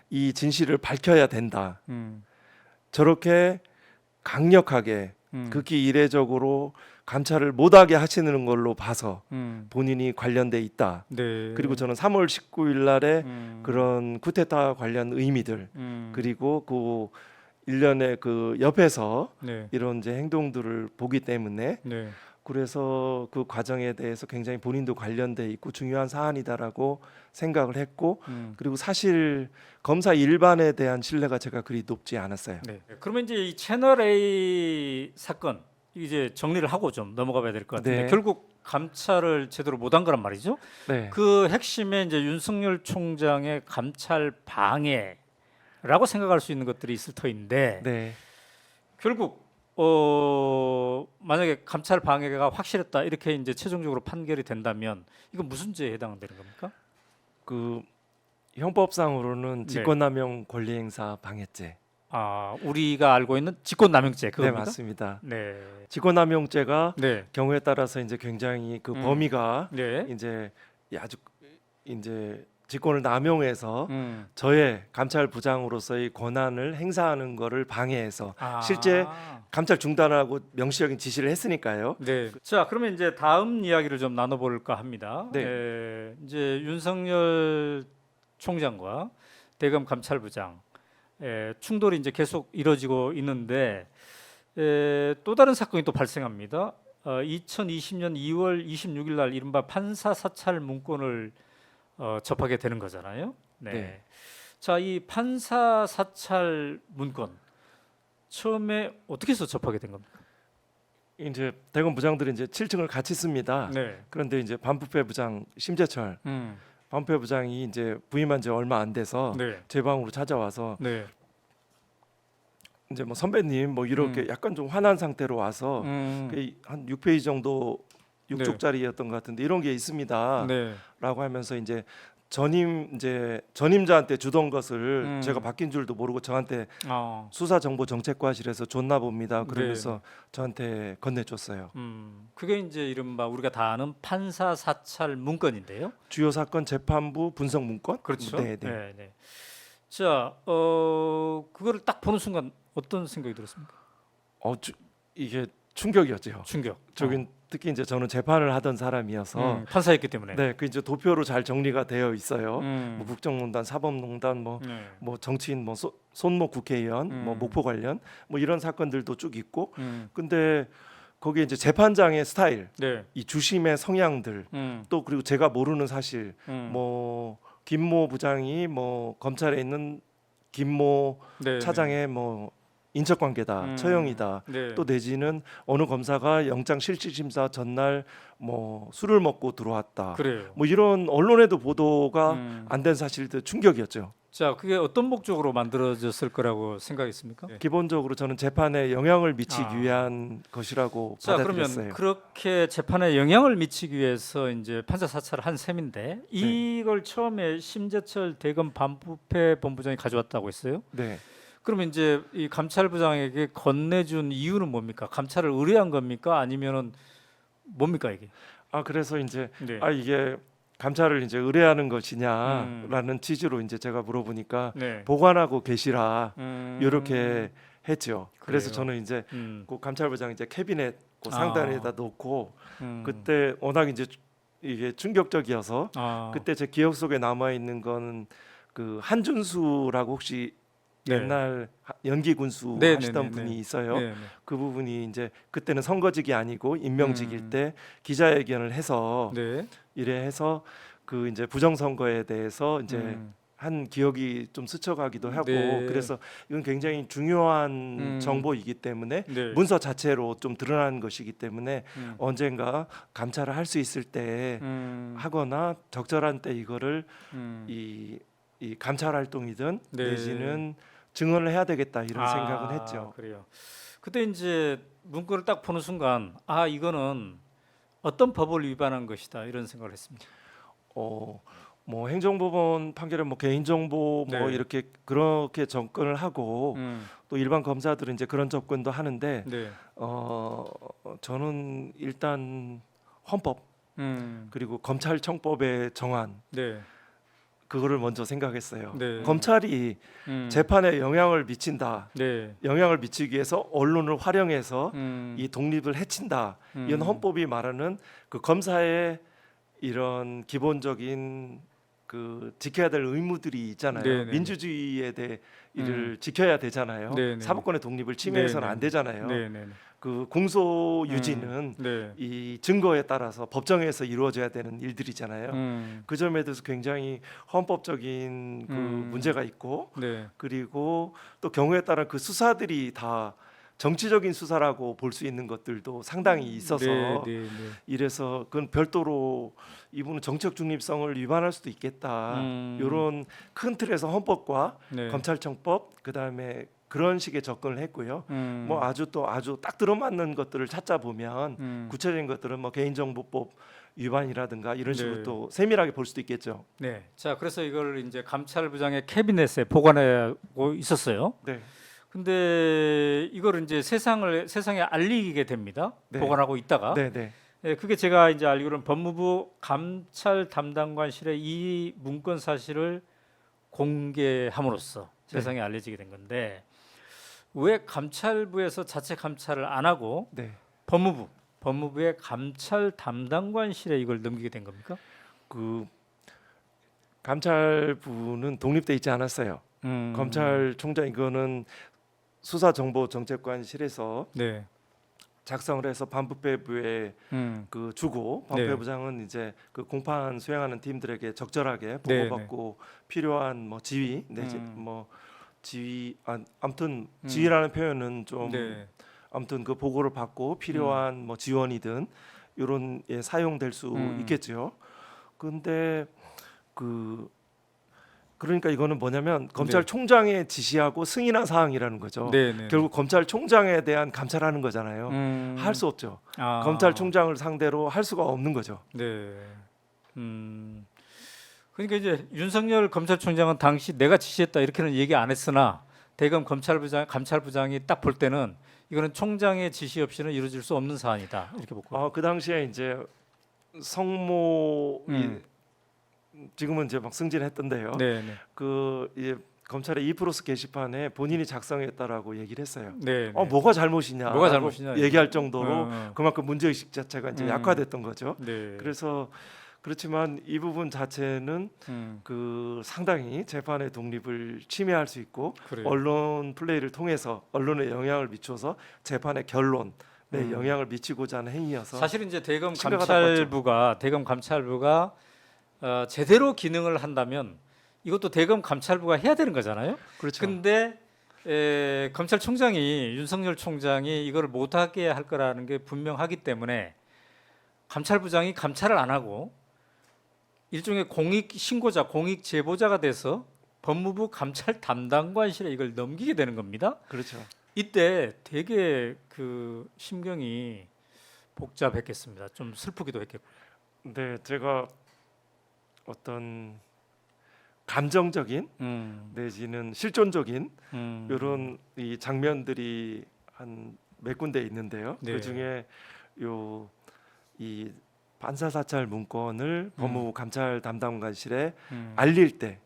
이 진실을 밝혀야 된다. 저렇게 강력하게 극히 이례적으로 감찰을 못하게 하시는 걸로 봐서 본인이 관련돼 있다. 네. 그리고 저는 3월 19일 날에 그런 쿠데타 관련 의미들 그리고 그 일련의 그 옆에서 네. 이런 이제 행동들을 보기 때문에 네. 그래서 그 과정에 대해서 굉장히 본인도 관련돼 있고 중요한 사안이다라고 생각을 했고 그리고 사실 검사 일반에 대한 신뢰가 제가 그리 높지 않았어요. 네. 그러면 이제 이 채널 A 사건 이제 정리를 하고 좀 넘어가 봐야 될 것 같은데 네. 결국 감찰을 제대로 못한 거란 말이죠. 네. 그 핵심에 이제 윤석열 총장의 감찰 방해라고 생각할 수 있는 것들이 있을 터인데 네. 결국 만약에 감찰 방해가 확실했다 이렇게 이제 최종적으로 판결이 된다면 이건 무슨 죄에 해당되는 겁니까? 그 형법상으로는 네. 직권남용 권리행사 방해죄. 우리가 알고 있는 직권남용죄 네, 그겁니까? 맞습니다. 네. 직권남용죄가 네. 경우에 따라서 이제 굉장히 그 범위가 네. 이제 아주 이제 직권을 남용해서 음. 저의 감찰부장으로서의 권한을 행사하는 거를 방해해서 실제 감찰 중단하고 명시적인 지시를 했으니까요. 네. 자, 그러면 이제 다음 이야기를 좀 나눠볼까 합니다. 네. 이제 윤석열 총장과 대검 감찰부장 충돌이 이제 계속 이뤄지고 있는데 또 다른 사건이 또 발생합니다. 2020년 2월 26일 날 이른바 판사 사찰 문건을 접하게 되는 거잖아요. 네. 네. 자, 이 판사 사찰 문건 처음에 어떻게 해서 접하게 된 겁니까? 이제 대검 부장들이 이제 7층을 같이 씁니다. 네. 그런데 이제 반부패 부장 심재철 반부패 부장이 이제 부임한 지 얼마 안 돼서 네. 제 방으로 찾아와서 네. 이제 뭐 선배님 뭐 이렇게 약간 좀 화난 상태로 와서 한 6페이지 정도 6쪽짜리였던 것 같은데 이런 게 있습니다라고 네. 하면서 이제 전임자한테 주던 것을 제가 바뀐 줄도 모르고 저한테 수사정보정책과실에서 줬나 봅니다. 그러면서 저한테 건네줬어요. 그게 이제 이른바 우리가 다 아는 판사 사찰 문건인데요. 주요 사건 재판부 분석 문건? 그렇죠. 네. 네. 자, 그거를 딱 보는 순간 어떤 생각이 들었습니까? 이게 충격이었죠. 충격. 저긴 특히 이제 저는 재판을 하던 사람이어서 판사였기 때문에. 네, 그 이제 도표로 잘 정리가 되어 있어요. 음. 뭐 국정농단, 사법농단, 뭐 정치인, 뭐 손목 국회의원, 뭐 목포 관련, 뭐 이런 사건들도 쭉 있고. 근데 거기에 이제 재판장의 스타일, 네. 이 주심의 성향들, 또 그리고 제가 모르는 사실, 뭐 김모 부장이 뭐 검찰에 있는 김모 네, 차장의 뭐 인척관계다, 처형이다. 네. 또 내지는 어느 검사가 영장 실질심사 전날 뭐 술을 먹고 들어왔다. 그래요. 뭐 이런 언론에도 보도가 안 된 사실도 충격이었죠. 자, 그게 어떤 목적으로 만들어졌을 거라고 생각했습니까? 기본적으로 저는 재판에 영향을 미치기 위한 것이라고 자, 받아들였어요. 그러면 그렇게 재판에 영향을 미치기 위해서 이제 판사 사찰을 한 셈인데 이걸 처음에 심재철 대검 반부패 본부장이 가져왔다고 했어요. 네. 그러면 이제 이 감찰부장에게 건네준 이유는 뭡니까? 감찰을 의뢰한 겁니까? 아니면은 뭡니까 이게? 그래서 이제 네. 이게 감찰을 이제 의뢰하는 것이냐라는 취지로 이제 제가 물어보니까 네. 보관하고 계시라 이렇게 했죠. 그래서 그래요. 저는 이제 그 감찰부장 이제 캐비넷 그 아. 상단에다 놓고 그때 워낙 이제 이게 충격적이어서 그때 제 기억 속에 남아 있는 거는 그 한준수라고 혹시 네. 옛날 연기 군수 네, 하시던 네, 네, 분이 네. 있어요. 네, 네. 그 부분이 이제 그때는 선거직이 아니고 임명직일 때 기자회견을 해서 네. 이래 해서 그 이제 부정선거에 대해서 이제 한 기억이 좀 스쳐가기도 하고 네. 그래서 이건 굉장히 중요한 정보이기 때문에 네. 문서 자체로 좀 드러난 것이기 때문에 언젠가 감찰을 할 수 있을 때 하거나 적절한 때 이거를 이 감찰 활동이든 네. 내지는 증언을 해야 되겠다 이런 생각은 했죠. 그래요. 그때 이제 문건을 딱 보는 순간 이거는 어떤 법을 위반한 것이다 이런 생각을 했습니다. 뭐 행정법원 판결에 뭐 개인정보 뭐 네. 이렇게 그렇게 접근을 하고 또 일반 검사들은 이제 그런 접근도 하는데 네. 저는 일단 헌법 그리고 검찰청법의 정안 네. 그거를 먼저 생각했어요. 네. 검찰이 재판에 영향을 미친다. 네. 영향을 미치기 위해서 언론을 활용해서 이 독립을 해친다. 이건 헌법이 말하는 그 검사의 이런 기본적인 그 지켜야 될 의무들이 있잖아요. 네네네. 민주주의에 대해 이를 지켜야 되잖아요. 네네네. 사법권의 독립을 침해해서는 안 되잖아요. 네. 그 공소 유지는 네. 이 증거에 따라서 법정에서 이루어져야 되는 일들이잖아요. 그 점에 대해서 굉장히 헌법적인 그 문제가 있고 네. 그리고 또 경우에 따라 그 수사들이 다 정치적인 수사라고 볼 수 있는 것들도 상당히 있어서 네. 이래서 그건 별도로 이분은 정책 중립성을 위반할 수도 있겠다. 이런 큰 틀에서 헌법과 네. 검찰청법 그다음에 그런 식의 접근을 했고요. 뭐 아주 딱 들어맞는 것들을 찾자 보면 구체적인 것들은 뭐 개인정보법 위반이라든가 이런 식으로 네. 또 세밀하게 볼 수도 있겠죠. 네. 자, 그래서 이걸 이제 감찰부장의 캐비넷에 보관하고 있었어요. 네. 근데 이거를 이제 세상에 알리게 됩니다. 네. 보관하고 있다가. 네. 네, 그게 제가 이제 알기로는 법무부 감찰 담당관실에 이 문건 사실을 공개함으로써 세상에 알려지게 된 건데 왜 감찰부에서 자체 감찰을 안 하고 네. 법무부의 감찰 담당관실에 이걸 넘기게 된 겁니까? 그 감찰부는 독립돼 있지 않았어요. 검찰총장 이거는 수사정보정책관실에서 네. 작성을 해서 반부패부에 그 주고 네. 반부패부장은 이제 그 공판 수행하는 팀들에게 적절하게 네, 보고받고 필요한 뭐 지휘 내지 음. 뭐 지휘 아무튼 지휘라는 표현은 좀 네. 아무튼 그 보고를 받고 필요한 뭐 지원이든 이런 예, 사용될 수 있겠죠. 근데 그러니까 이거는 뭐냐면 검찰총장의 지시하고 승인한 사항이라는 거죠. 네, 네. 결국 검찰총장에 대한 감찰하는 거잖아요. 할 수 없죠. 아. 검찰총장을 상대로 할 수가 없는 거죠. 네. 그러니까 이제 윤석열 검찰총장은 당시 내가 지시했다 이렇게는 얘기 안 했으나 대검 감찰부장이 딱 볼 때는 이거는 총장의 지시 없이는 이루어질 수 없는 사안이다 이렇게 보고. 그 당시에 이제 성모 지금은 이제 막 승진했던데요. 네, 네. 그 이제 검찰의 이프로스 게시판에 본인이 작성했다라고 얘기를 했어요. 네. 뭐가 잘못이냐? 뭐가 잘못이냐? 얘기할 정도로 어. 그만큼 문제 의식 자체가 이제 약화됐던 거죠. 네. 그래서 그렇지만 이 부분 자체는 그 상당히 재판의 독립을 침해할 수 있고 그래요. 언론 플레이를 통해서 언론에 영향을 미쳐서 재판의 결론에 영향을 미치고자 하는 행위여서 사실은 이제 대검 심각하다고 감찰부가 제대로 기능을 한다면 이것도 대검 감찰부가 해야 되는 거잖아요. 그렇죠. 근데 검찰총장이 윤석열 총장이 이걸 못하게 할 거라는 게 분명하기 때문에 감찰부장이 감찰을 안 하고 일종의 공익 신고자, 공익 제보자가 돼서 법무부 감찰 담당관실에 이걸 넘기게 되는 겁니다. 그렇죠. 이때 되게 그 심경이 복잡했겠습니다. 좀 슬프기도 했겠고. 네, 제가 어떤 감정적인 내지는 실존적인 이런 이 장면들이 한 몇 군데 있는데요. 네. 그 중에 이 반사 사찰 문건을 법무부 감찰 담당관실에 알릴 때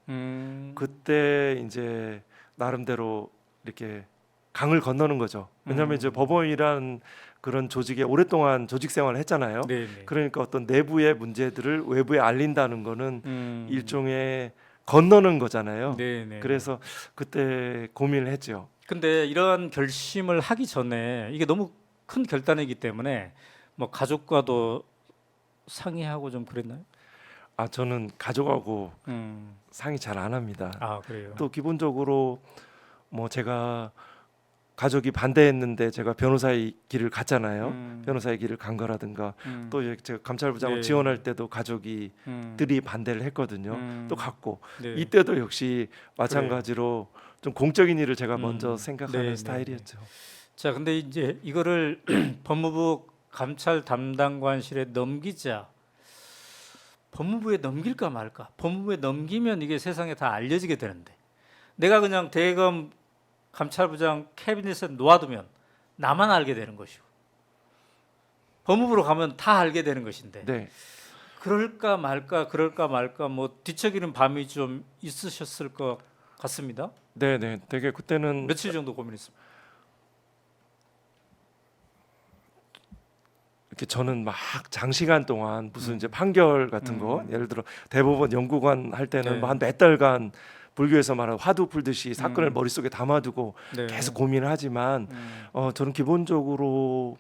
그때 이제 나름대로 이렇게 강을 건너는 거죠. 왜냐하면 이제 법원이란 그런 조직에 오랫동안 조직 생활을 했잖아요. 네네. 그러니까 어떤 내부의 문제들을 외부에 알린다는 거는 일종의 건너는 거잖아요. 네네. 그래서 그때 고민을 했죠. 근데 이런 결심을 하기 전에 이게 너무 큰 결단이기 때문에 뭐 가족과도 상의하고 좀 그랬나요? 저는 가족하고 상의 잘 안 합니다. 아 그래요. 또 기본적으로 뭐 제가 가족이 반대했는데 제가 변호사의 길을 갔잖아요. 변호사의 길을 간 거라든가 또 이제 제가 감찰부장을 네. 지원할 때도 가족이 들이 반대를 했거든요. 또 갔고 네. 이때도 역시 마찬가지로 좀 공적인 일을 제가 먼저 생각하는 네, 스타일이었죠. 자, 근데 이제 이거를 법무부 감찰 담당관실에 넘기자. 법무부에 넘길까 말까? 법무부에 넘기면 이게 세상에 다 알려지게 되는데 내가 그냥 대검 감찰부장 캐비닛에 놓아두면 나만 알게 되는 것이고 법무부로 가면 다 알게 되는 것인데 네, 그럴까 말까 뭐 뒤척이는 밤이 좀 있으셨을 것 같습니다. 네, 네. 되게 그때는 며칠 정도 고민했습니다. 이렇게 저는 막 장시간 동안 무슨 이제 판결 같은 거 예를 들어 대법원 연구관 할 때는 네. 뭐 한 몇 달간 불교에서 말하는 화두 풀듯이 사건을 머릿속에 담아두고 네. 계속 고민을 하지만 저는 기본적으로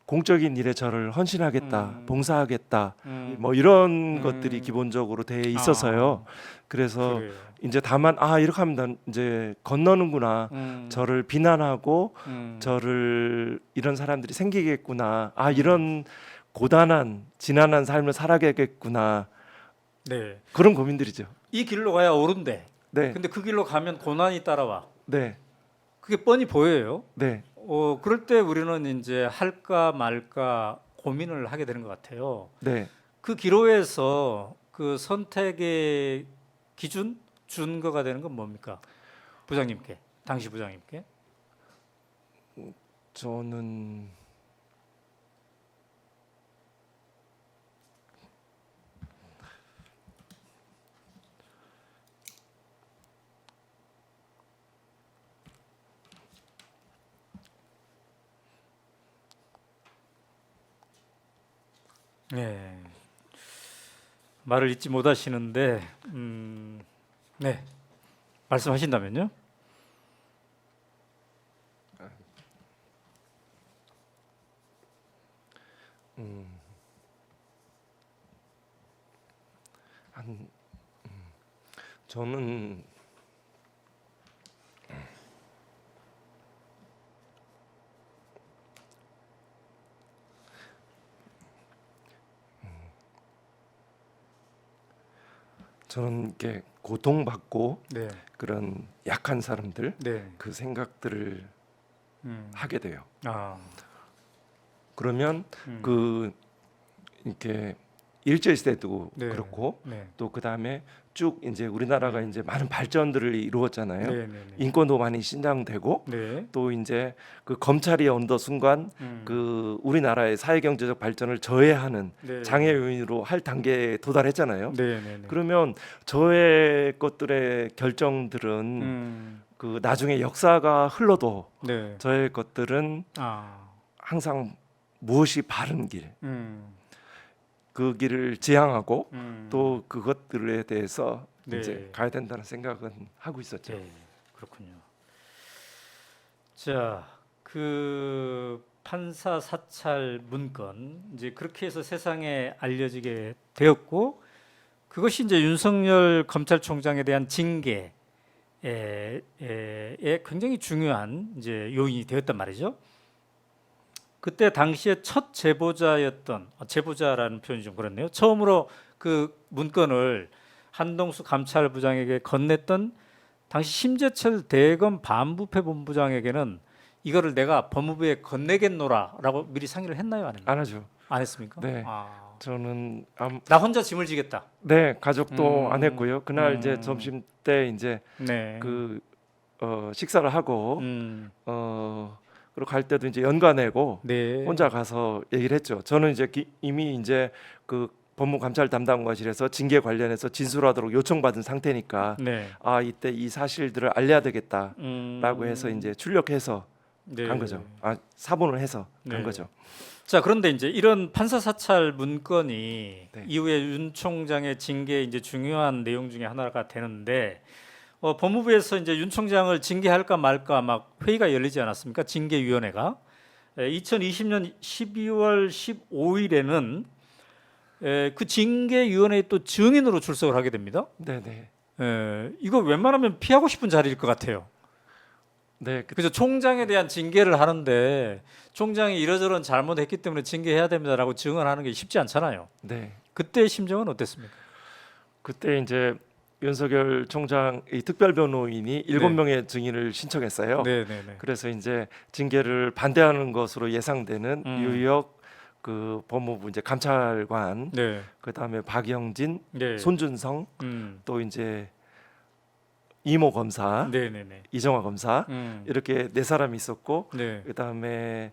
공적인 일에 저를 헌신하겠다, 봉사하겠다, 뭐 이런 것들이 기본적으로 돼 있어서요. 그래서 그래요. 이제 다만 이렇게 하면 난 이제 건너는구나, 저를 비난하고 저를 이런 사람들이 생기겠구나, 이런 고단한 지난한 삶을 살아가겠구나, 네. 그런 고민들이죠. 이 길로 가야 옳은데 네, 근데 그 길로 가면 고난이 따라와. 네, 그게 뻔히 보여요. 네, 그럴 때 우리는 이제 할까 말까 고민을 하게 되는 것 같아요. 네. 그 기로에서 그 선택의 기준 준거가 되는 건 뭡니까? 부장님께, 당시 부장님께. 저는 네. 말을 잊지 못하시는데 네 말씀하신다면요? 저는 이렇게 고통받고 네, 그런 약한 사람들 네, 그 생각들을 하게 돼요. 아, 그러면 그 이렇게 일제 시대도 네, 그렇고 네, 또 그 다음에 쭉 이제 우리나라가 이제 많은 발전들을 이루었잖아요. 네, 네, 네, 인권도 많이 신장되고 네, 또 이제 그 검찰이 어느 순간 그 우리나라의 사회 경제적 발전을 저해하는 네, 장애 요인으로 할 단계에 도달했잖아요. 네, 네, 네, 그러면 저의 것들의 결정들은 그 나중에 역사가 흘러도 네, 저의 것들은 아, 항상 무엇이 바른 길, 그 길을 지향하고 또 그것들에 대해서 네. 이제 가야 된다는 생각은 하고 있었죠. 네, 그렇군요. 자, 그 판사 사찰 문건 이제 그렇게 해서 세상에 알려지게 되었고 그것이 이제 윤석열 검찰총장에 대한 징계에 굉장히 중요한 이제 요인이 되었단 말이죠. 그때 당시에 첫 제보자였던 제보자라는 표현이 좀 그렇네요. 처음으로 그 문건을 한동수 감찰부장에게 건넸던 당시 심재철 대검 반부패 본부장에게는 이거를 내가 법무부에 건네겠노라라고 미리 상의를 했나요, 안 했나요? 안 하죠. 안 했습니까? 네. 아, 저는 나 혼자 짐을 지겠다. 네, 가족도 안 했고요. 그날 이제 음. 점심 때 이제 네. 그 식사를 하고 음. 그리고 갈 때도 이제 연가내고 네. 혼자 가서 얘기를 했죠. 저는 이제 이미 이제 그 법무감찰 담당과실에서 징계 관련해서 진술하도록 요청받은 상태니까 네. 아 이때 이 사실들을 알려야 되겠다라고 해서 이제 출력해서 네. 간 거죠. 아 사본을 해서 간 네. 거죠. 자, 그런데 이제 이런 판사 사찰 문건이 네. 이후에 윤 총장의 징계에 이제 중요한 내용 중에 하나가 되는데 법무부에서 이제 윤 총장을 징계할까 말까 막 회의가 열리지 않았습니까? 징계위원회가 2020년 12월 15일에는 그 징계위원회에 또 증인으로 출석을 하게 됩니다. 네네. 이거 웬만하면 피하고 싶은 자리일 것 같아요. 네. 그래서 총장에 대한 징계를 하는데 총장이 이러저런 잘못했기 때문에 징계해야 됩니다라고 증언하는 게 쉽지 않잖아요. 네. 그때의 심정은 어땠습니까? 그때 이제 윤석열 총장 이 특별 변호인이 7명의 증인을 신청했어요. 네네네. 그래서 이제 징계를 반대하는 것으로 예상되는 유역 그 법무부 이제 감찰관, 네. 그다음에 박영진, 네. 손준성, 또 이제 이모 검사, 네네네. 이정화 검사 이렇게 네 사람이 있었고 네. 그다음에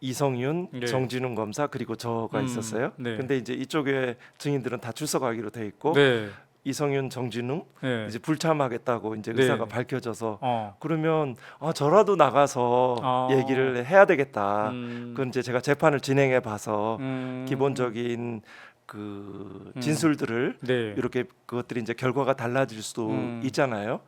이성윤, 네. 정진웅 검사 그리고 저가 있었어요. 네. 근데 이제 이쪽에 증인들은 다 출석하기로 돼 있고 네. 이성윤, 정진웅 네. 이제 불참하겠다고 이제 네. 의사가 밝혀져서 어. 그러면 저라도 나가서 얘기를 해야 되겠다. 그건 이제 제가 재판을 진행해 봐서 기본적인 그 진술들을 네. 이렇게 그것들이 이제 결과가 달라질 수도 있잖아요.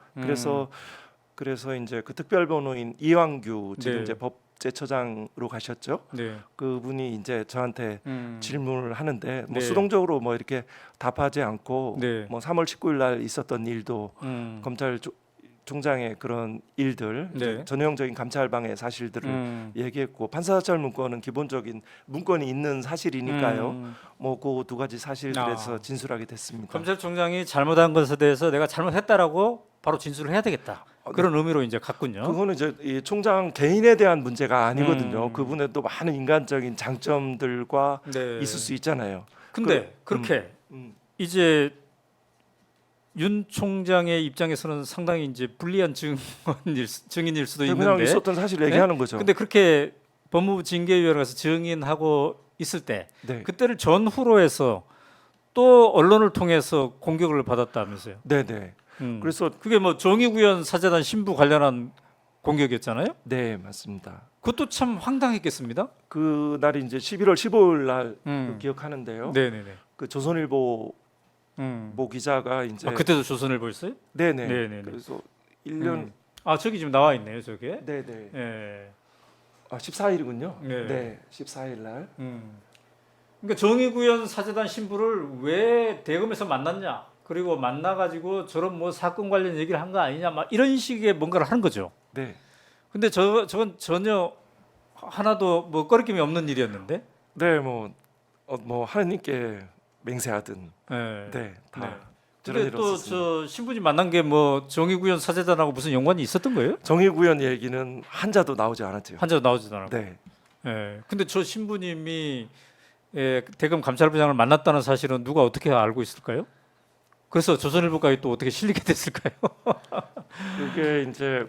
그래서 이제 그 특별변호인 이왕규 지금 네. 이제 법제처장으로 가셨죠. 네. 그분이 이제 저한테 질문을 하는데 뭐 네. 수동적으로 뭐 이렇게 답하지 않고 네. 뭐 3월 19일 날 있었던 일도 검찰 총장의 그런 일들 네. 전형적인 감찰방해 사실들을 얘기했고 판사사찰 문건은 기본적인 문건이 있는 사실이니까요. 뭐 그 두 가지 사실들에서 진술하게 됐습니다. 검찰총장이 잘못한 것에 대해서 내가 잘못했다라고 바로 진술을 해야 되겠다. 그런 의미로 이제 갔군요. 그거는 이제 이 총장 개인에 대한 문제가 아니거든요. 그분의 또 많은 인간적인 장점들과 네. 있을 수 있잖아요. 근데 그렇게 이제 윤 총장의 입장에서는 상당히 이제 불리한 증인일 수도 그냥 있는데 있었던 사실 네? 얘기하는 거죠. 근데 그렇게 법무부 징계위원회에서 증인하고 있을 때 네. 그때를 전후로 해서 또 언론을 통해서 공격을 받았다면서요. 네네. 그래서 그게 뭐 정의구현 사재단 신부 관련한 공격이었잖아요. 네 맞습니다. 그것도 참 황당했겠습니다. 그 날이 이제 11월 15일 날 기억하는데요. 네네네. 그 조선일보 모 기자가 이제 그때도 조선일보였어요? 네네. 네네네. 그래서 1년 아 저기 지금 나와 있네요, 저게. 네네. 예. 아 14일이군요. 네. 네. 14일 날. 그러니까 정의구현 사재단 신부를 왜 대검에서 만났냐? 그리고 만나가지고 저런 뭐 사건 관련 얘기를 한 거 아니냐? 막 이런 식의 뭔가를 하는 거죠. 네. 근데 저건 전혀 하나도 뭐 꺼리낌이 없는 일이었는데. 네, 뭐 하느님께 맹세하든 예. 네, 다 네. 저런 근데 일이 또 없었습니다. 저 신부님 만난 게 뭐 정의구현 사재단하고 무슨 연관이 있었던 거예요? 정의구현 얘기는 한자도 나오지 않았죠. 한자도 나오지도 않았고. 네. 예. 근데 저 신부님이 대검 감찰부장을 만났다는 사실은 누가 어떻게 알고 있을까요? 그래서 조선일보까지 또 어떻게 실리게 됐을까요? 이게 이제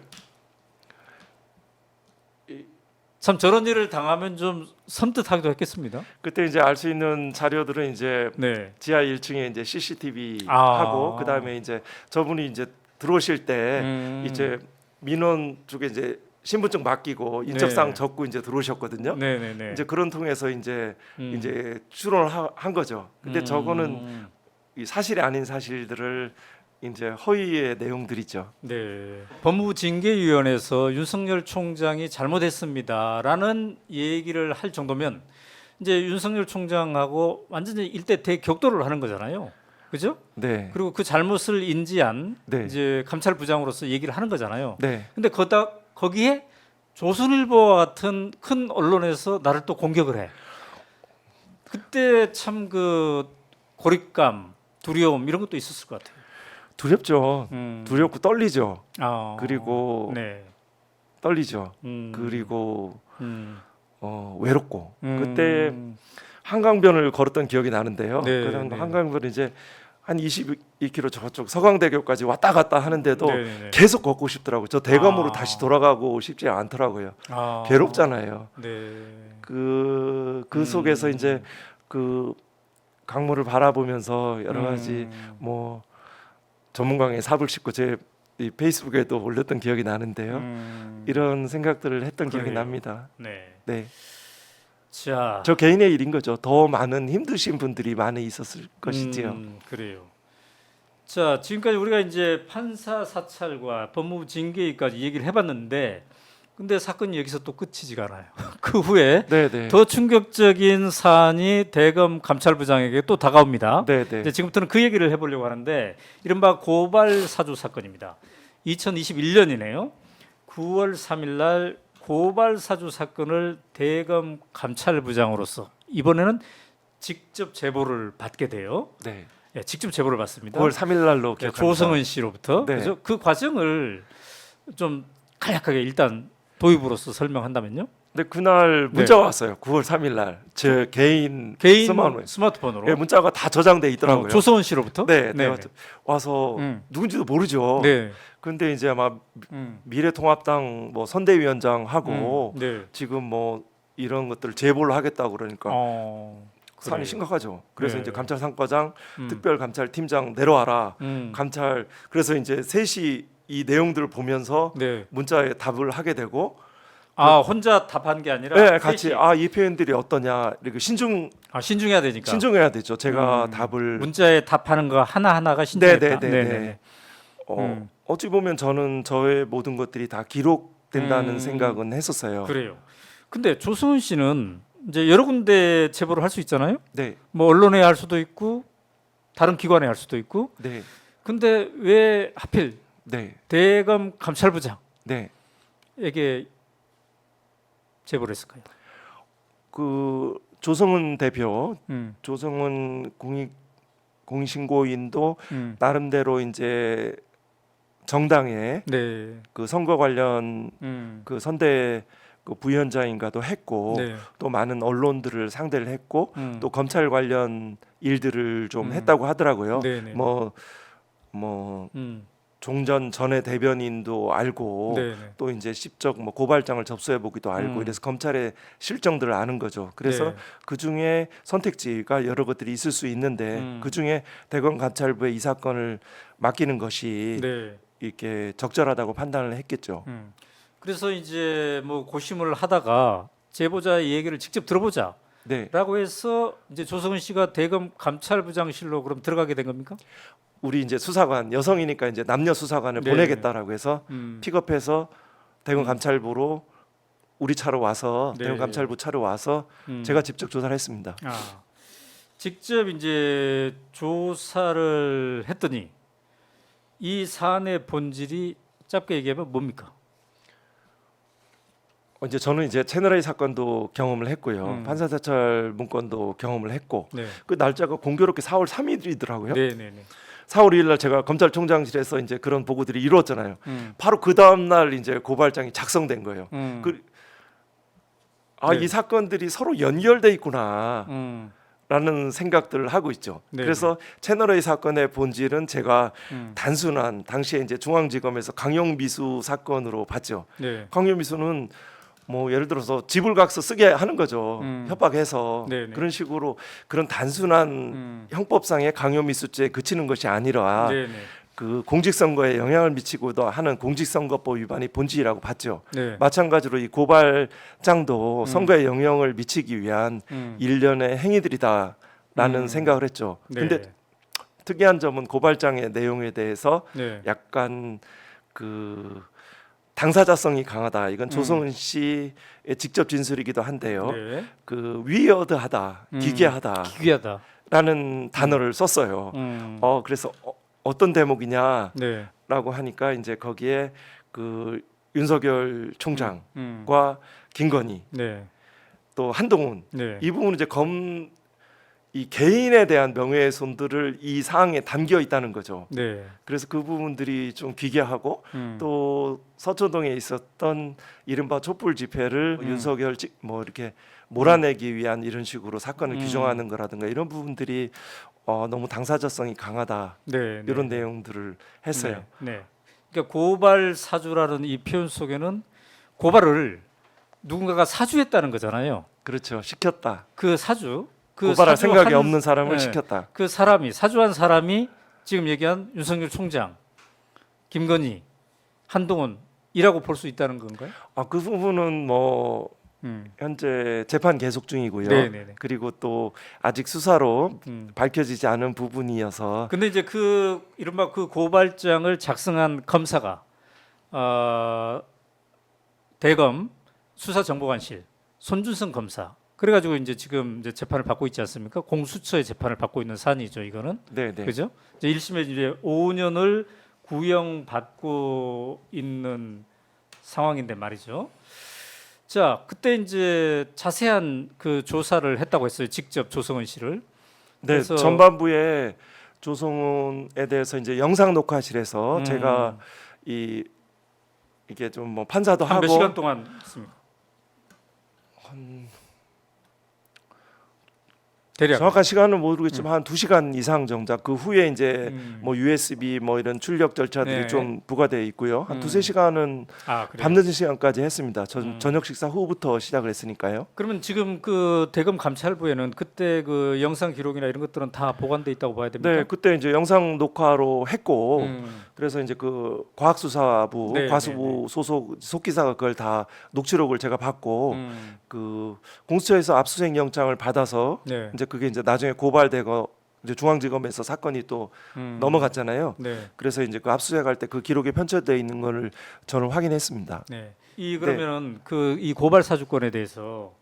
참 저런 일을 당하면 좀 섬뜩하기도 했겠습니다. 그때 이제 알 수 있는 자료들은 이제 네. 지하 1층에 이제 CCTV 아. 하고 그다음에 이제 저분이 이제 들어오실 때 이제 민원 쪽에 이제 신분증 맡기고 인적사항 네. 적고 이제 들어오셨거든요. 네네네. 이제 그런 통해서 이제 추론을 한 거죠. 근데 저거는 이 사실이 아닌 사실들을 이제 허위의 내용들이죠. 네. 법무부 징계위원회에서 윤석열 총장이 잘못했습니다라는 얘기를 할 정도면 이제 윤석열 총장하고 완전히 일대 대격돌을 하는 거잖아요. 그죠? 네. 그리고 그 잘못을 인지한 네. 이제 감찰부장으로서 얘기를 하는 거잖아요. 네. 근데 거기에 조선일보와 같은 큰 언론에서 나를 또 공격을 해. 그때 참 그 고립감, 두려움 이런 것도 있었을 것 같아요. 두렵죠. 두렵고 떨리죠. 그리고 네. 떨리죠. 음. 그리고 음. 외롭고 그때 한강변을 걸었던 기억이 나는데요. 네, 그런 네. 한강변 이제 한 22km 저쪽 서강대교까지 왔다 갔다 하는데도 네네네. 계속 걷고 싶더라고요. 저 대검으로 아. 다시 돌아가고 싶지 않더라고요. 아. 괴롭잖아요. 네. 그 속에서 이제 그 강물을 바라보면서 여러 가지 뭐 전문가의 삽을 싣고 제 이 페이스북에도 올렸던 기억이 나는데요. 이런 생각들을 했던 기억이 그래요. 납니다. 네. 네, 자, 저 개인의 일인 거죠. 더 많은 힘드신 분들이 많이 있었을 것이지요. 그래요. 자, 지금까지 우리가 이제 판사 사찰과 법무부 징계까지 얘기를 해봤는데, 근데 사건이 여기서 또 끝이지가 않아요. 그 후에 네, 네, 더 충격적인 사안이 대검 감찰부장에게 또 다가옵니다. 네, 네, 이제 지금부터는 그 얘기를 해보려고 하는데, 이른바 고발 사주 사건입니다. 2021년이네요. 9월 3일 날 고발 사주 사건을 대검 감찰부장으로서 이번에는 직접 제보를 받게 돼요. 네. 예, 직접 제보를 받습니다. 9월 3일 날로 예, 기억합니다. 조성은 씨로부터. 네. 그래서 그 과정을 좀 간략하게 일단 도입으로서 설명한다면요. 네, 그날 문자가 왔어요. 9월 3일 날 제 개인 스마트폰으로. 예, 문자가 다 저장돼 있더라고요. 조성은 씨로부터. 네, 네. 와서 누군지도 모르죠. 네. 근데 이제 아마 음. 미래통합당 뭐 선대위원장하고 네. 지금 뭐 이런 것들을 제보를 하겠다고 그러니까 그래요. 사안이 심각하죠. 그래서 네. 이제 감찰상과장, 음. 특별감찰팀장 내려와라. 음. 감찰 그래서 이제 셋이 이 내용들을 보면서 네. 문자에 답을 하게 되고 아 혼자 답한 게 아니라 네, 같이 셋이- 이 표현들이 어떠냐 이렇게 신중해야 되니까. 신중해야 되죠. 제가 답을 문자에 답하는 거 하나 하나가 신중했다. 네네네. 어찌 보면 저는 저의 모든 것들이 다 기록된다는 생각은 했었어요. 그래요. 근데 조성은 씨는 이제 여러 군데 제보를 할 수 있잖아요. 네, 뭐 언론에 할 수도 있고 다른 기관에 할 수도 있고. 네, 근데 왜 하필 네, 대검 감찰부장에게 네. 제보를 했을까요? 그 조성은 대표, 음. 조성은 공익신고인도 음. 나름대로 이제 정당에 네. 그 선거 관련 음. 그 선대 그 부위원장인가도 했고 네. 또 많은 언론들을 상대를 했고 또 검찰 관련 일들을 좀 음. 했다고 하더라고요. 네네. 뭐 종전 전에 대변인도 알고 네네. 또 이제 십적 뭐 고발장을 접수해 보기도 알고 이래서 검찰의 실정들을 아는 거죠. 그래서 네. 그 중에 선택지가 여러 것들이 있을 수 있는데 그 중에 대검 감찰부에 이 사건을 맡기는 것이 네. 이렇게 적절하다고 판단을 했겠죠. 그래서 이제 뭐 고심을 하다가 제보자의 얘기를 직접 들어보자. 네. 해서 이제 조성은 씨가 대검 감찰부장실로 그럼 들어가게 된 겁니까? 우리 이제 수사관 여성이니까 이제 남녀 수사관을 네. 보내겠다라고 해서 픽업해서 대검 감찰부로 우리 차로 와서 네. 대검 감찰부 차로 와서 제가 직접 조사를 했습니다. 아, 직접 이제 조사를 했더니 이 사안의 본질이 짧게 얘기하면 뭡니까? 이제 저는 이제 채널 A 사건도 경험을 했고요. 음. 판사 사찰 문건도 경험을 했고 네, 그 날짜가 공교롭게 4월 3일이더라고요. 네, 네, 네. 4월 2일 날 제가 검찰총장실에서 이제 그런 보고들이 이루어졌잖아요. 바로 그 다음 날 이제 고발장이 작성된 거예요. 그, 네. 이 사건들이 서로 연결돼 있구나. 라는 생각들을 하고 있죠. 네. 그래서 채널 A 사건의 본질은 제가 단순한 당시에 이제 중앙지검에서 강용미수 사건으로 봤죠. 네. 강용미수는 뭐 예를 들어서 지불각서 쓰게 하는 거죠. 협박해서 네네. 그런 식으로 그런 단순한 형법상의 강요미수죄에 그치는 것이 아니라 네, 네. 그 공직선거에 영향을 미치고도 하는 공직선거법 위반이 본질이라고 봤죠. 네. 마찬가지로 이 고발장도 선거에 영향을 미치기 위한 일련의 행위들이다라는 생각을 했죠. 네. 근데 특이한 점은 고발장의 내용에 대해서 네. 약간 그 당사자성이 강하다. 이건 조성은 씨의 직접 진술이기도 한데요. 네. 그 위어드하다, 기괴하다라는 기괴하다. 단어를 썼어요. 그래서 어떤 대목이냐라고 네. 하니까 이제 거기에 그 윤석열 총장과 김건희 네. 또 한동훈 네. 이 부분은 이제 이 개인에 대한 명예훼손들을 이 사항에 담겨 있다는 거죠. 네. 그래서 그 부분들이 좀 기괴하고 또 서초동에 있었던 이른바 촛불 집회를 윤석열 뭐 이렇게 몰아내기 위한 이런 식으로 사건을 규정하는 거라든가 이런 부분들이 너무 당사자성이 강하다. 네. 이런 내용들을 했어요. 네. 네. 그러니까 고발 사주라는 이 표현 속에는 고발을 누군가가 사주했다는 거잖아요. 그렇죠. 시켰다. 그 사주, 그 고발할 생각이 사주한- 없는 사람을 네. 시켰다. 그 사람이 사주한 사람이 지금 얘기한 윤석열 총장, 김건희, 한동훈이라고 볼 수 있다는 건가요? 그 부분은 뭐 현재 재판 계속 중이고요. 네네네. 그리고 또 아직 수사로 음. 밝혀지지 않은 부분이어서 근데 이제 그 이른바 그 고발장을 작성한 검사가 대검 수사정보관실 손준성 검사. 그래가지고 이제 지금 이제 재판을 받고 있지 않습니까? 공수처의 재판을 받고 있는 사안이죠, 이거는. 네네. 그죠? 이제 1심에 이제 5년을 구형받고 있는 상황인데 말이죠. 자, 그때 이제 자세한 그 조사를 했다고 했어요. 직접 조성은 씨를. 네, 그래서- 전반부에 조성훈에 대해서 이제 영상 녹화실에서 제가 이게 좀 뭐 판사도 한 하고 몇 시간 동안 했습니까? 대략. 정확한 시간은 모르겠지만 한 2시간 이상 정작 그 후에 이제 뭐 USB 뭐 이런 출력 절차들이 네. 좀 부과되어 있고요. 한 2-3시간은 아, 그래요? 밤늦은 시간까지 했습니다. 저녁 식사 후부터 시작을 했으니까요. 그러면 지금 그 대검 감찰부에는 그때 그 영상 기록이나 이런 것들은 다 보관돼 있다고 봐야 됩니까? 네, 그때 이제 영상 녹화로 했고 음. 그래서 이제 그 과학수사부, 네, 과수부 소속 속기사가 그걸 다 녹취록을 제가 받고 그 공수처에서 압수수색 영장을 받아서 네. 이제 그게 이제 나중에 고발되고 이제 중앙지검에서 사건이 또 넘어갔잖아요. 네. 그래서 이제 그 압수수색할 때 그 기록에 편찬되어 있는 거를 저는 확인했습니다. 네. 이 그러면은 그 이 고발 사주권에 대해서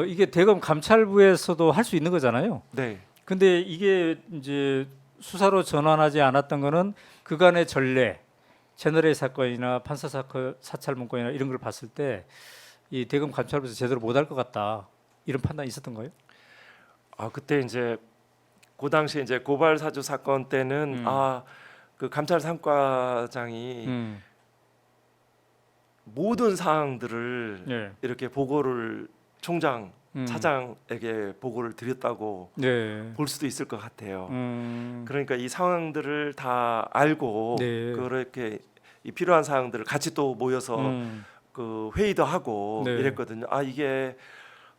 이게 대검 감찰부에서도 할 수 있는 거잖아요. 네, 근데 이게 이제 수사로 전환하지 않았던 거는 그간의 전례, 채널A 사건이나 판사 사건 사찰 문건이나 이런 걸 봤을 때 이 대검 감찰부에서 제대로 못할 것 같다 이런 판단이 있었던 거예요? 그때 이제 그 당시에 이제 고발 사주 사건 때는 그 감찰 삼과장이 모든 사항들을 네. 이렇게 보고를 총장, 차장에게 보고를 드렸다고 네. 볼 수도 있을 것 같아요. 그러니까 이 상황들을 다 알고 네. 그렇게 이 필요한 사항들을 같이 또 모여서 그 회의도 하고 네. 이랬거든요. 이게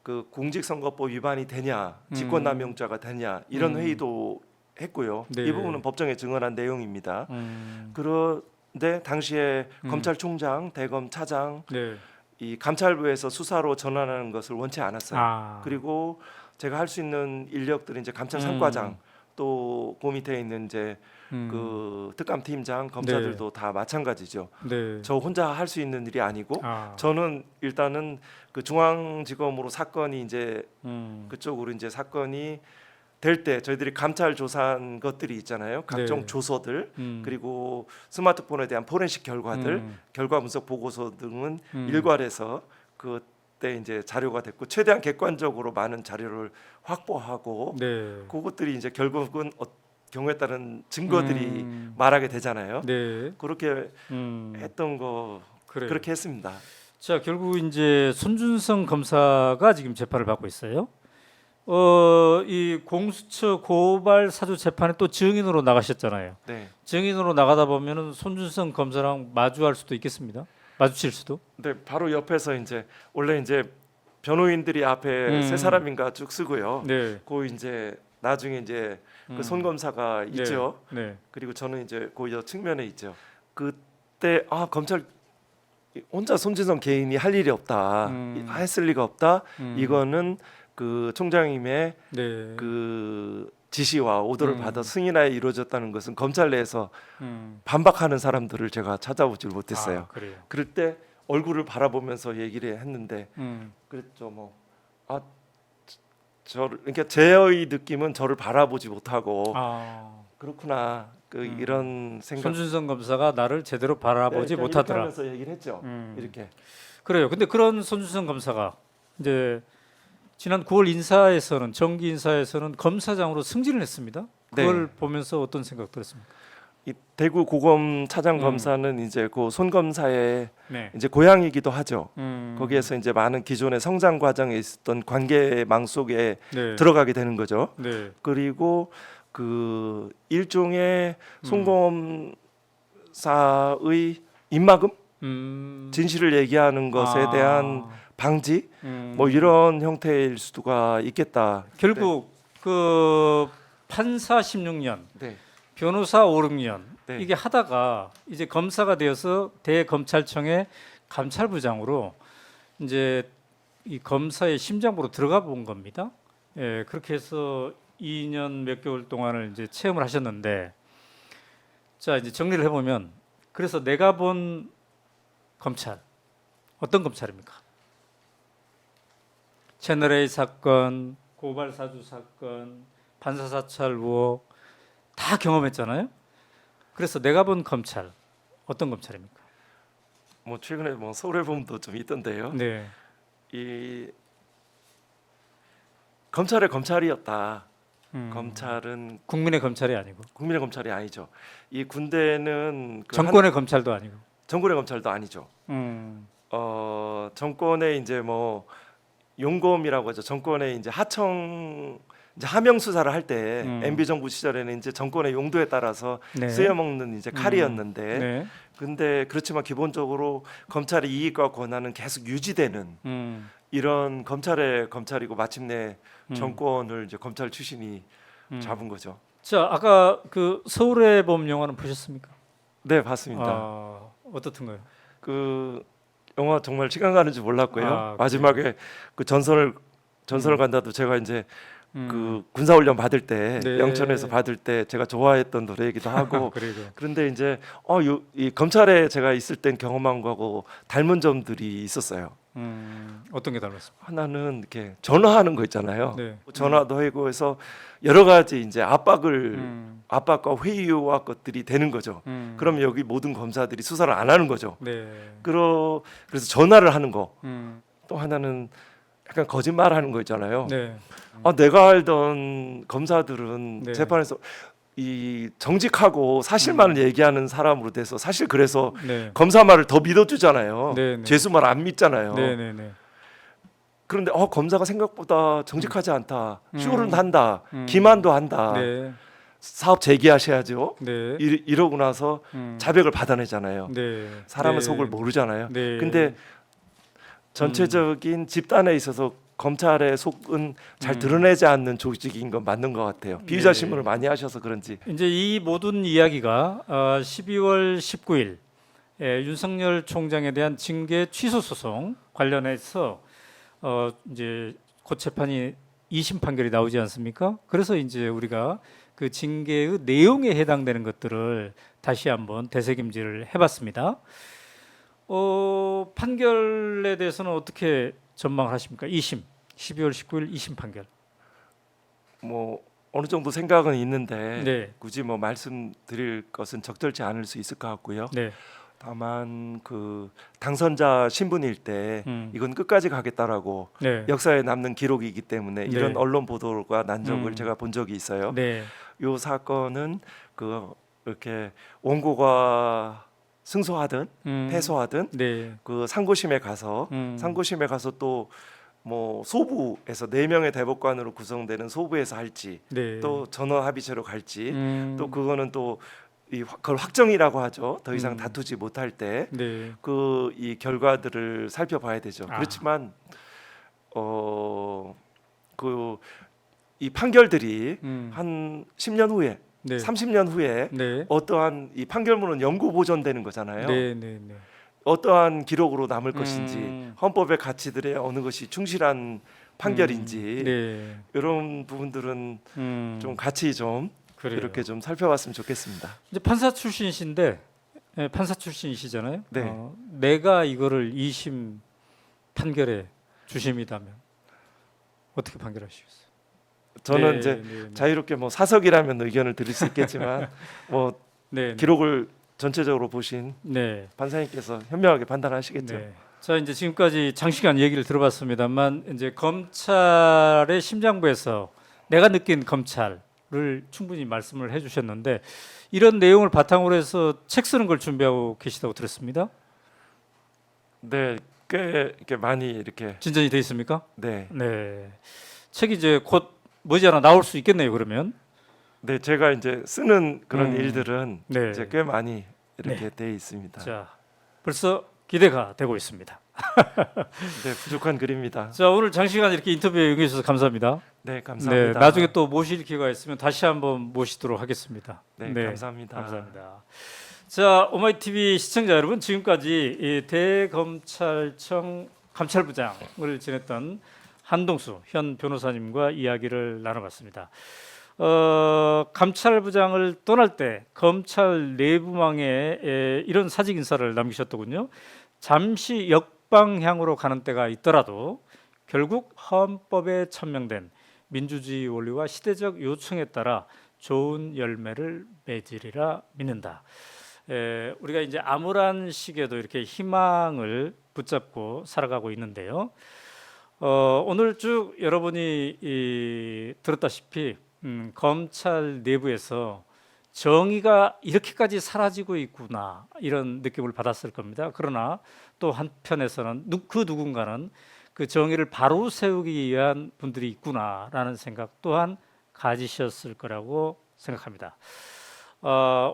그 공직선거법 위반이 되냐, 직권남용죄가 되냐 이런 회의도 했고요. 네. 이 부분은 법정에 증언한 내용입니다. 그런데 당시에 검찰총장, 대검 차장 네. 이 감찰부에서 수사로 전환하는 것을 원치 않았어요. 아. 그리고 제가 할 수 있는 인력들은 이제 감찰 삼과장 또 그 밑에 있는 이제 그 특감팀장 검사들도 다 마찬가지죠. 네. 저 혼자 할 수 있는 일이 아니고 아. 저는 일단은 그 중앙지검으로 사건이 이제 음. 그쪽으로 이제 사건이 될 때 저희들이 감찰 조사한 것들이 있잖아요. 각종 네. 조서들 그리고 스마트폰에 대한 포렌식 결과들, 결과 분석 보고서 등은 일괄해서 그때 이제 자료가 됐고 최대한 객관적으로 많은 자료를 확보하고 네. 그것들이 이제 결국은 경우에 따른 증거들이 말하게 되잖아요. 네. 그렇게 했던 거 그래요. 그렇게 했습니다. 자, 결국 이제 손준성 검사가 지금 재판을 받고 있어요. 이 공수처 고발 사주 재판에 또 증인으로 나가셨잖아요. 네. 증인으로 나가다 보면은 손준성 검사랑 마주할 수도 있겠습니다. 마주칠 수도. 네, 바로 옆에서 이제 원래 이제 변호인들이 앞에 세 사람인가 쭉 쓰고요. 네. 그 이제 나중에 이제 그 손 검사가 있죠. 네. 그리고 저는 이제 그 측면에 있죠. 그때 검찰 혼자 손준성 개인이 할 일이 없다, 했을 리가 없다. 이거는 그 총장님의 네. 그 지시와 오더를 받아 승인하에 이루어졌다는 것은 검찰 내에서 음. 반박하는 사람들을 제가 찾아보질 못했어요. 아, 그래요. 그럴 때 얼굴을 바라보면서 얘기를 했는데 그랬죠. 저를 그러니까 제의 느낌은 저를 바라보지 못하고 그렇구나. 이런 생각. 손준성 검사가 나를 제대로 바라보지 네, 못하더라. 이렇게 하면서 얘기를 했죠. 이렇게. 그래요. 근데 그런 손준성 검사가 이제 지난 9월 인사에서는 정기 인사에서는 검사장으로 승진을 했습니다. 그걸 네. 보면서 어떤 생각 들었습니까? 이 대구 고검 차장 검사는 이제 그 손 검사의 네. 이제 고향이기도 하죠. 음. 거기에서 이제 많은 기존의 성장 과정에 있었던 관계망 속에 네. 들어가게 되는 거죠. 네. 그리고 그 일종의 손 검사의 입막음, 진실을 얘기하는 것에 대한 방지, 뭐 이런 형태일 수가 있겠다. 결국 그 판사 16년, 네. 변호사 5, 6년 네. 이게 하다가 이제 검사가 되어서 대검찰청의 감찰부장으로 이제 이 검사의 심장부로 들어가 본 겁니다. 예, 그렇게 해서 2년 몇 개월 동안을 이제 체험을 하셨는데, 자 이제 정리를 해보면, 그래서 내가 본 검찰 어떤 검찰입니까? 채널 A 사건, 고발 사주 사건, 판사 사찰 의혹 다 경험했잖아요. 그래서 내가 본 검찰 어떤 검찰입니까? 뭐 최근에 뭐 서울의 봄도 좀 있던데요. 네. 이 검찰의 검찰이었다. 음. 검찰은 국민의 검찰이 아니고 국민의 검찰이 아니죠. 이 군대는 그 정권의 검찰도 아니고. 정권의 검찰도 아니죠. 음. 정권의 이제 뭐 용검이라고 하죠. 정권의 이제 하청 이제 하명 수사를 할 때 MB 정부 시절에는 이제 정권의 용도에 따라서 네. 쓰여먹는 이제 칼이었는데, 네. 근데 그렇지만 기본적으로 검찰의 이익과 권한은 계속 유지되는 이런 검찰의 검찰이고 마침내 정권을 이제 검찰 출신이 잡은 거죠. 자 아까 그 서울의 봄 영화는 보셨습니까? 네, 봤습니다. 어떻던가요? 그 영화 정말 시간 가는 줄 몰랐고요. 그래요? 마지막에 그 전선을 간다도 제가 이제 그 군사훈련 받을 때 네. 영천에서 받을 때 제가 좋아했던 노래이기도 하고 그리고 그런데 이제 이 검찰에 제가 있을 땐 경험한 거하고 닮은 점들이 있었어요. 어떤 게 달랐습니까? 하나는 이렇게 전화하는 거 있잖아요. 네. 전화도 하고 해서 여러 가지 이제 압박과 회유와 것들이 되는 거죠. 그럼 여기 모든 검사들이 수사를 안 하는 거죠. 네. 그래서 전화를 하는 거. 음. 또 하나는 약간 거짓말하는 거 있잖아요. 네. 내가 알던 검사들은 네. 재판에서 이 정직하고 사실만을 얘기하는 사람으로 돼서 사실 그래서 네. 검사 말을 더 믿어주잖아요. 네, 네. 죄수 말 안 믿잖아요. 네네네. 그런데 검사가 생각보다 정직하지 않다. 쇼를 한다. 기만도 한다. 네. 사업 재개하셔야죠. 네. 이러고 나서 자백을 받아내잖아요. 네. 사람은 네. 속을 모르잖아요. 네. 근데 전체적인 집단에 있어서 검찰의 속은 잘 드러내지 않는 조직인 건 맞는 것 같아요. 피의자 네. 신문을 많이 하셔서 그런지. 이제 이 모든 이야기가 12월 19일 윤석열 총장에 대한 징계 취소 소송 관련해서 이제 곧 재판이 2심 판결이 나오지 않습니까? 그래서 이제 우리가 그 징계의 내용에 해당되는 것들을 다시 한번 되새김질을 해봤습니다. 판결에 대해서는 어떻게 전망을 하십니까? 2심 12월 19일 2심 판결. 뭐 어느 정도 생각은 있는데 네, 굳이 뭐 말씀드릴 것은 적절치 않을 수 있을 것 같고요. 네, 다만 그 당선자 신분일 때 이건 끝까지 가겠다라고 네, 역사에 남는 기록이기 때문에 이런 네. 언론 보도가 난 적을 음. 제가 본 적이 있어요. 네, 요 사건은 그 이렇게 원고가 승소하든 패소하든 네, 그 상고심에 가서 또 뭐 소부에서 4명의 대법관으로 구성되는 소부에서 할지 네, 또 전원 합의체로 갈지 또 음, 그거는 또 그걸 확정이라고 하죠. 더 이상 음. 다투지 못할 때 네, 그 이 결과들을 살펴봐야 되죠. 아. 그렇지만 그 이 판결들이 한 10년 후에 네, 30년 후에 네, 어떠한 이 판결문은 영구 보존되는 거잖아요. 네, 네, 네. 어떠한 기록으로 남을 것인지, 음. 헌법의 가치들에 어느 것이 충실한 판결인지 네, 이런 부분들은 좀 같이 좀 그래요. 이렇게 좀 살펴봤으면 좋겠습니다. 이제 판사 출신이신데 판사 출신이시잖아요. 네. 내가 이거를 2심 판결에 주심이다면 어떻게 판결하시겠어요? 저는 네, 이제 네, 네. 자유롭게 뭐 사석이라면 의견을 드릴 수 있겠지만 뭐 네, 네. 기록을 전체적으로 보신 네. 판사님께서 현명하게 판단하시겠죠. 네. 자, 이제 지금까지 장시간 얘기를 들어봤습니다만 이제 검찰의 심장부에서 내가 느낀 검찰을 충분히 말씀을 해주셨는데 이런 내용을 바탕으로 해서 책 쓰는 걸 준비하고 계시다고 들었습니다. 네, 꽤 이렇게 많이 이렇게 진전이 돼 있습니까? 네, 네. 책이 이제 곧 머지않아 나올 수 있겠네요. 그러면. 네 제가 이제 쓰는 그런 일들은 네. 이제 꽤 많이 이렇게 돼 있습니다. 자, 벌써 기대가 되고 있습니다. 네, 부족한 글입니다. 자, 오늘 장시간 이렇게 인터뷰에 응해주셔서 감사합니다. 네, 감사합니다. 네, 나중에 또 모실 기회가 있으면 다시 한번 모시도록 하겠습니다. 네, 감사합니다. 감사합니다. 자, 오마이TV 시청자 여러분, 지금까지 이 대검찰청 감찰부장을 지냈던 한동수 현 변호사님과 이야기를 나눠봤습니다. 감찰부장을 떠날 때 검찰 내부망에 이런 사직 인사를 남기셨더군요. 잠시 역방향으로 가는 때가 있더라도 결국 헌법에 천명된 민주주의 원리와 시대적 요청에 따라 좋은 열매를 맺으리라 믿는다. 우리가 이제 암울한 시기에도 이렇게 희망을 붙잡고 살아가고 있는데요. 오늘 쭉 여러분이 들었다시피 검찰 내부에서 정의가 이렇게까지 사라지고 있구나 이런 느낌을 받았을 겁니다. 그러나 또 한편에서는 그 누군가는 그 정의를 바로 세우기 위한 분들이 있구나라는 생각 또한 가지셨을 거라고 생각합니다.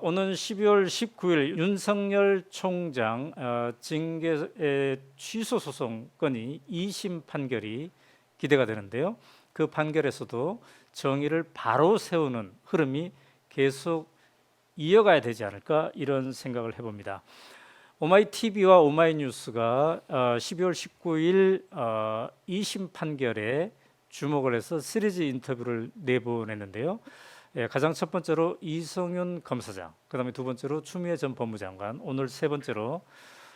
오는 12월 19일 윤석열 총장 징계 취소 소송 건이 2심 판결이 기대가 되는데요. 그 판결에서도 정의를 바로 세우는 흐름이 계속 이어가야 되지 않을까 이런 생각을 해봅니다. 오마이TV와 오마이뉴스가 12월 19일 2심 판결에 주목을 해서 시리즈 인터뷰를 내보냈는데요. 가장 첫 번째로 이성윤 검사장, 그다음에 두 번째로 추미애 전 법무장관, 오늘 세 번째로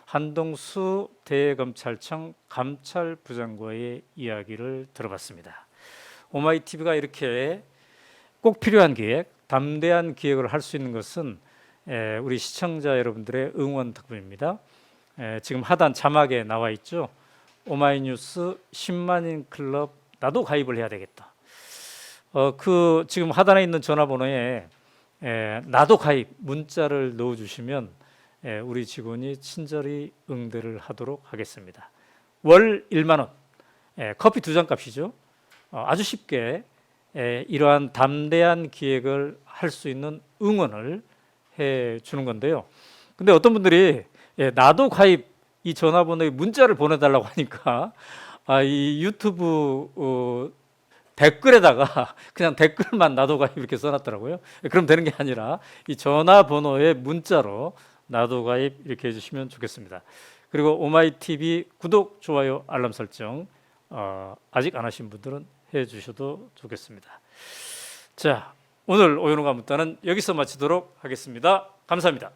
한동수 대검찰청 감찰부장과의 이야기를 들어봤습니다. 오마이TV가 이렇게 꼭 필요한 기획, 담대한 기획을 할 수 있는 것은 우리 시청자 여러분들의 응원 덕분입니다. 지금 하단 자막에 나와 있죠. 오마이뉴스 10만인 클럽 나도 가입을 해야 되겠다. 그 지금 하단에 있는 전화번호에 나도 가입 문자를 넣어주시면 우리 직원이 친절히 응대를 하도록 하겠습니다. 월 1만 원, 커피 2잔 값이죠. 아주 쉽게 이러한 담대한 기획을 할 수 있는 응원을 해 주는 건데요. 근데 어떤 분들이 나도 가입 이 전화번호에 문자를 보내달라고 하니까 이 유튜브 댓글에다가 그냥 댓글만 나도 가입 이렇게 써놨더라고요. 그럼 되는 게 아니라 이 전화번호에 문자로 나도 가입 이렇게 해주시면 좋겠습니다. 그리고 오마이TV 구독, 좋아요, 알람 설정 아직 안 하신 분들은 해주셔도 좋겠습니다. 자, 오늘 오연우가 묻다는 여기서 마치도록 하겠습니다. 감사합니다.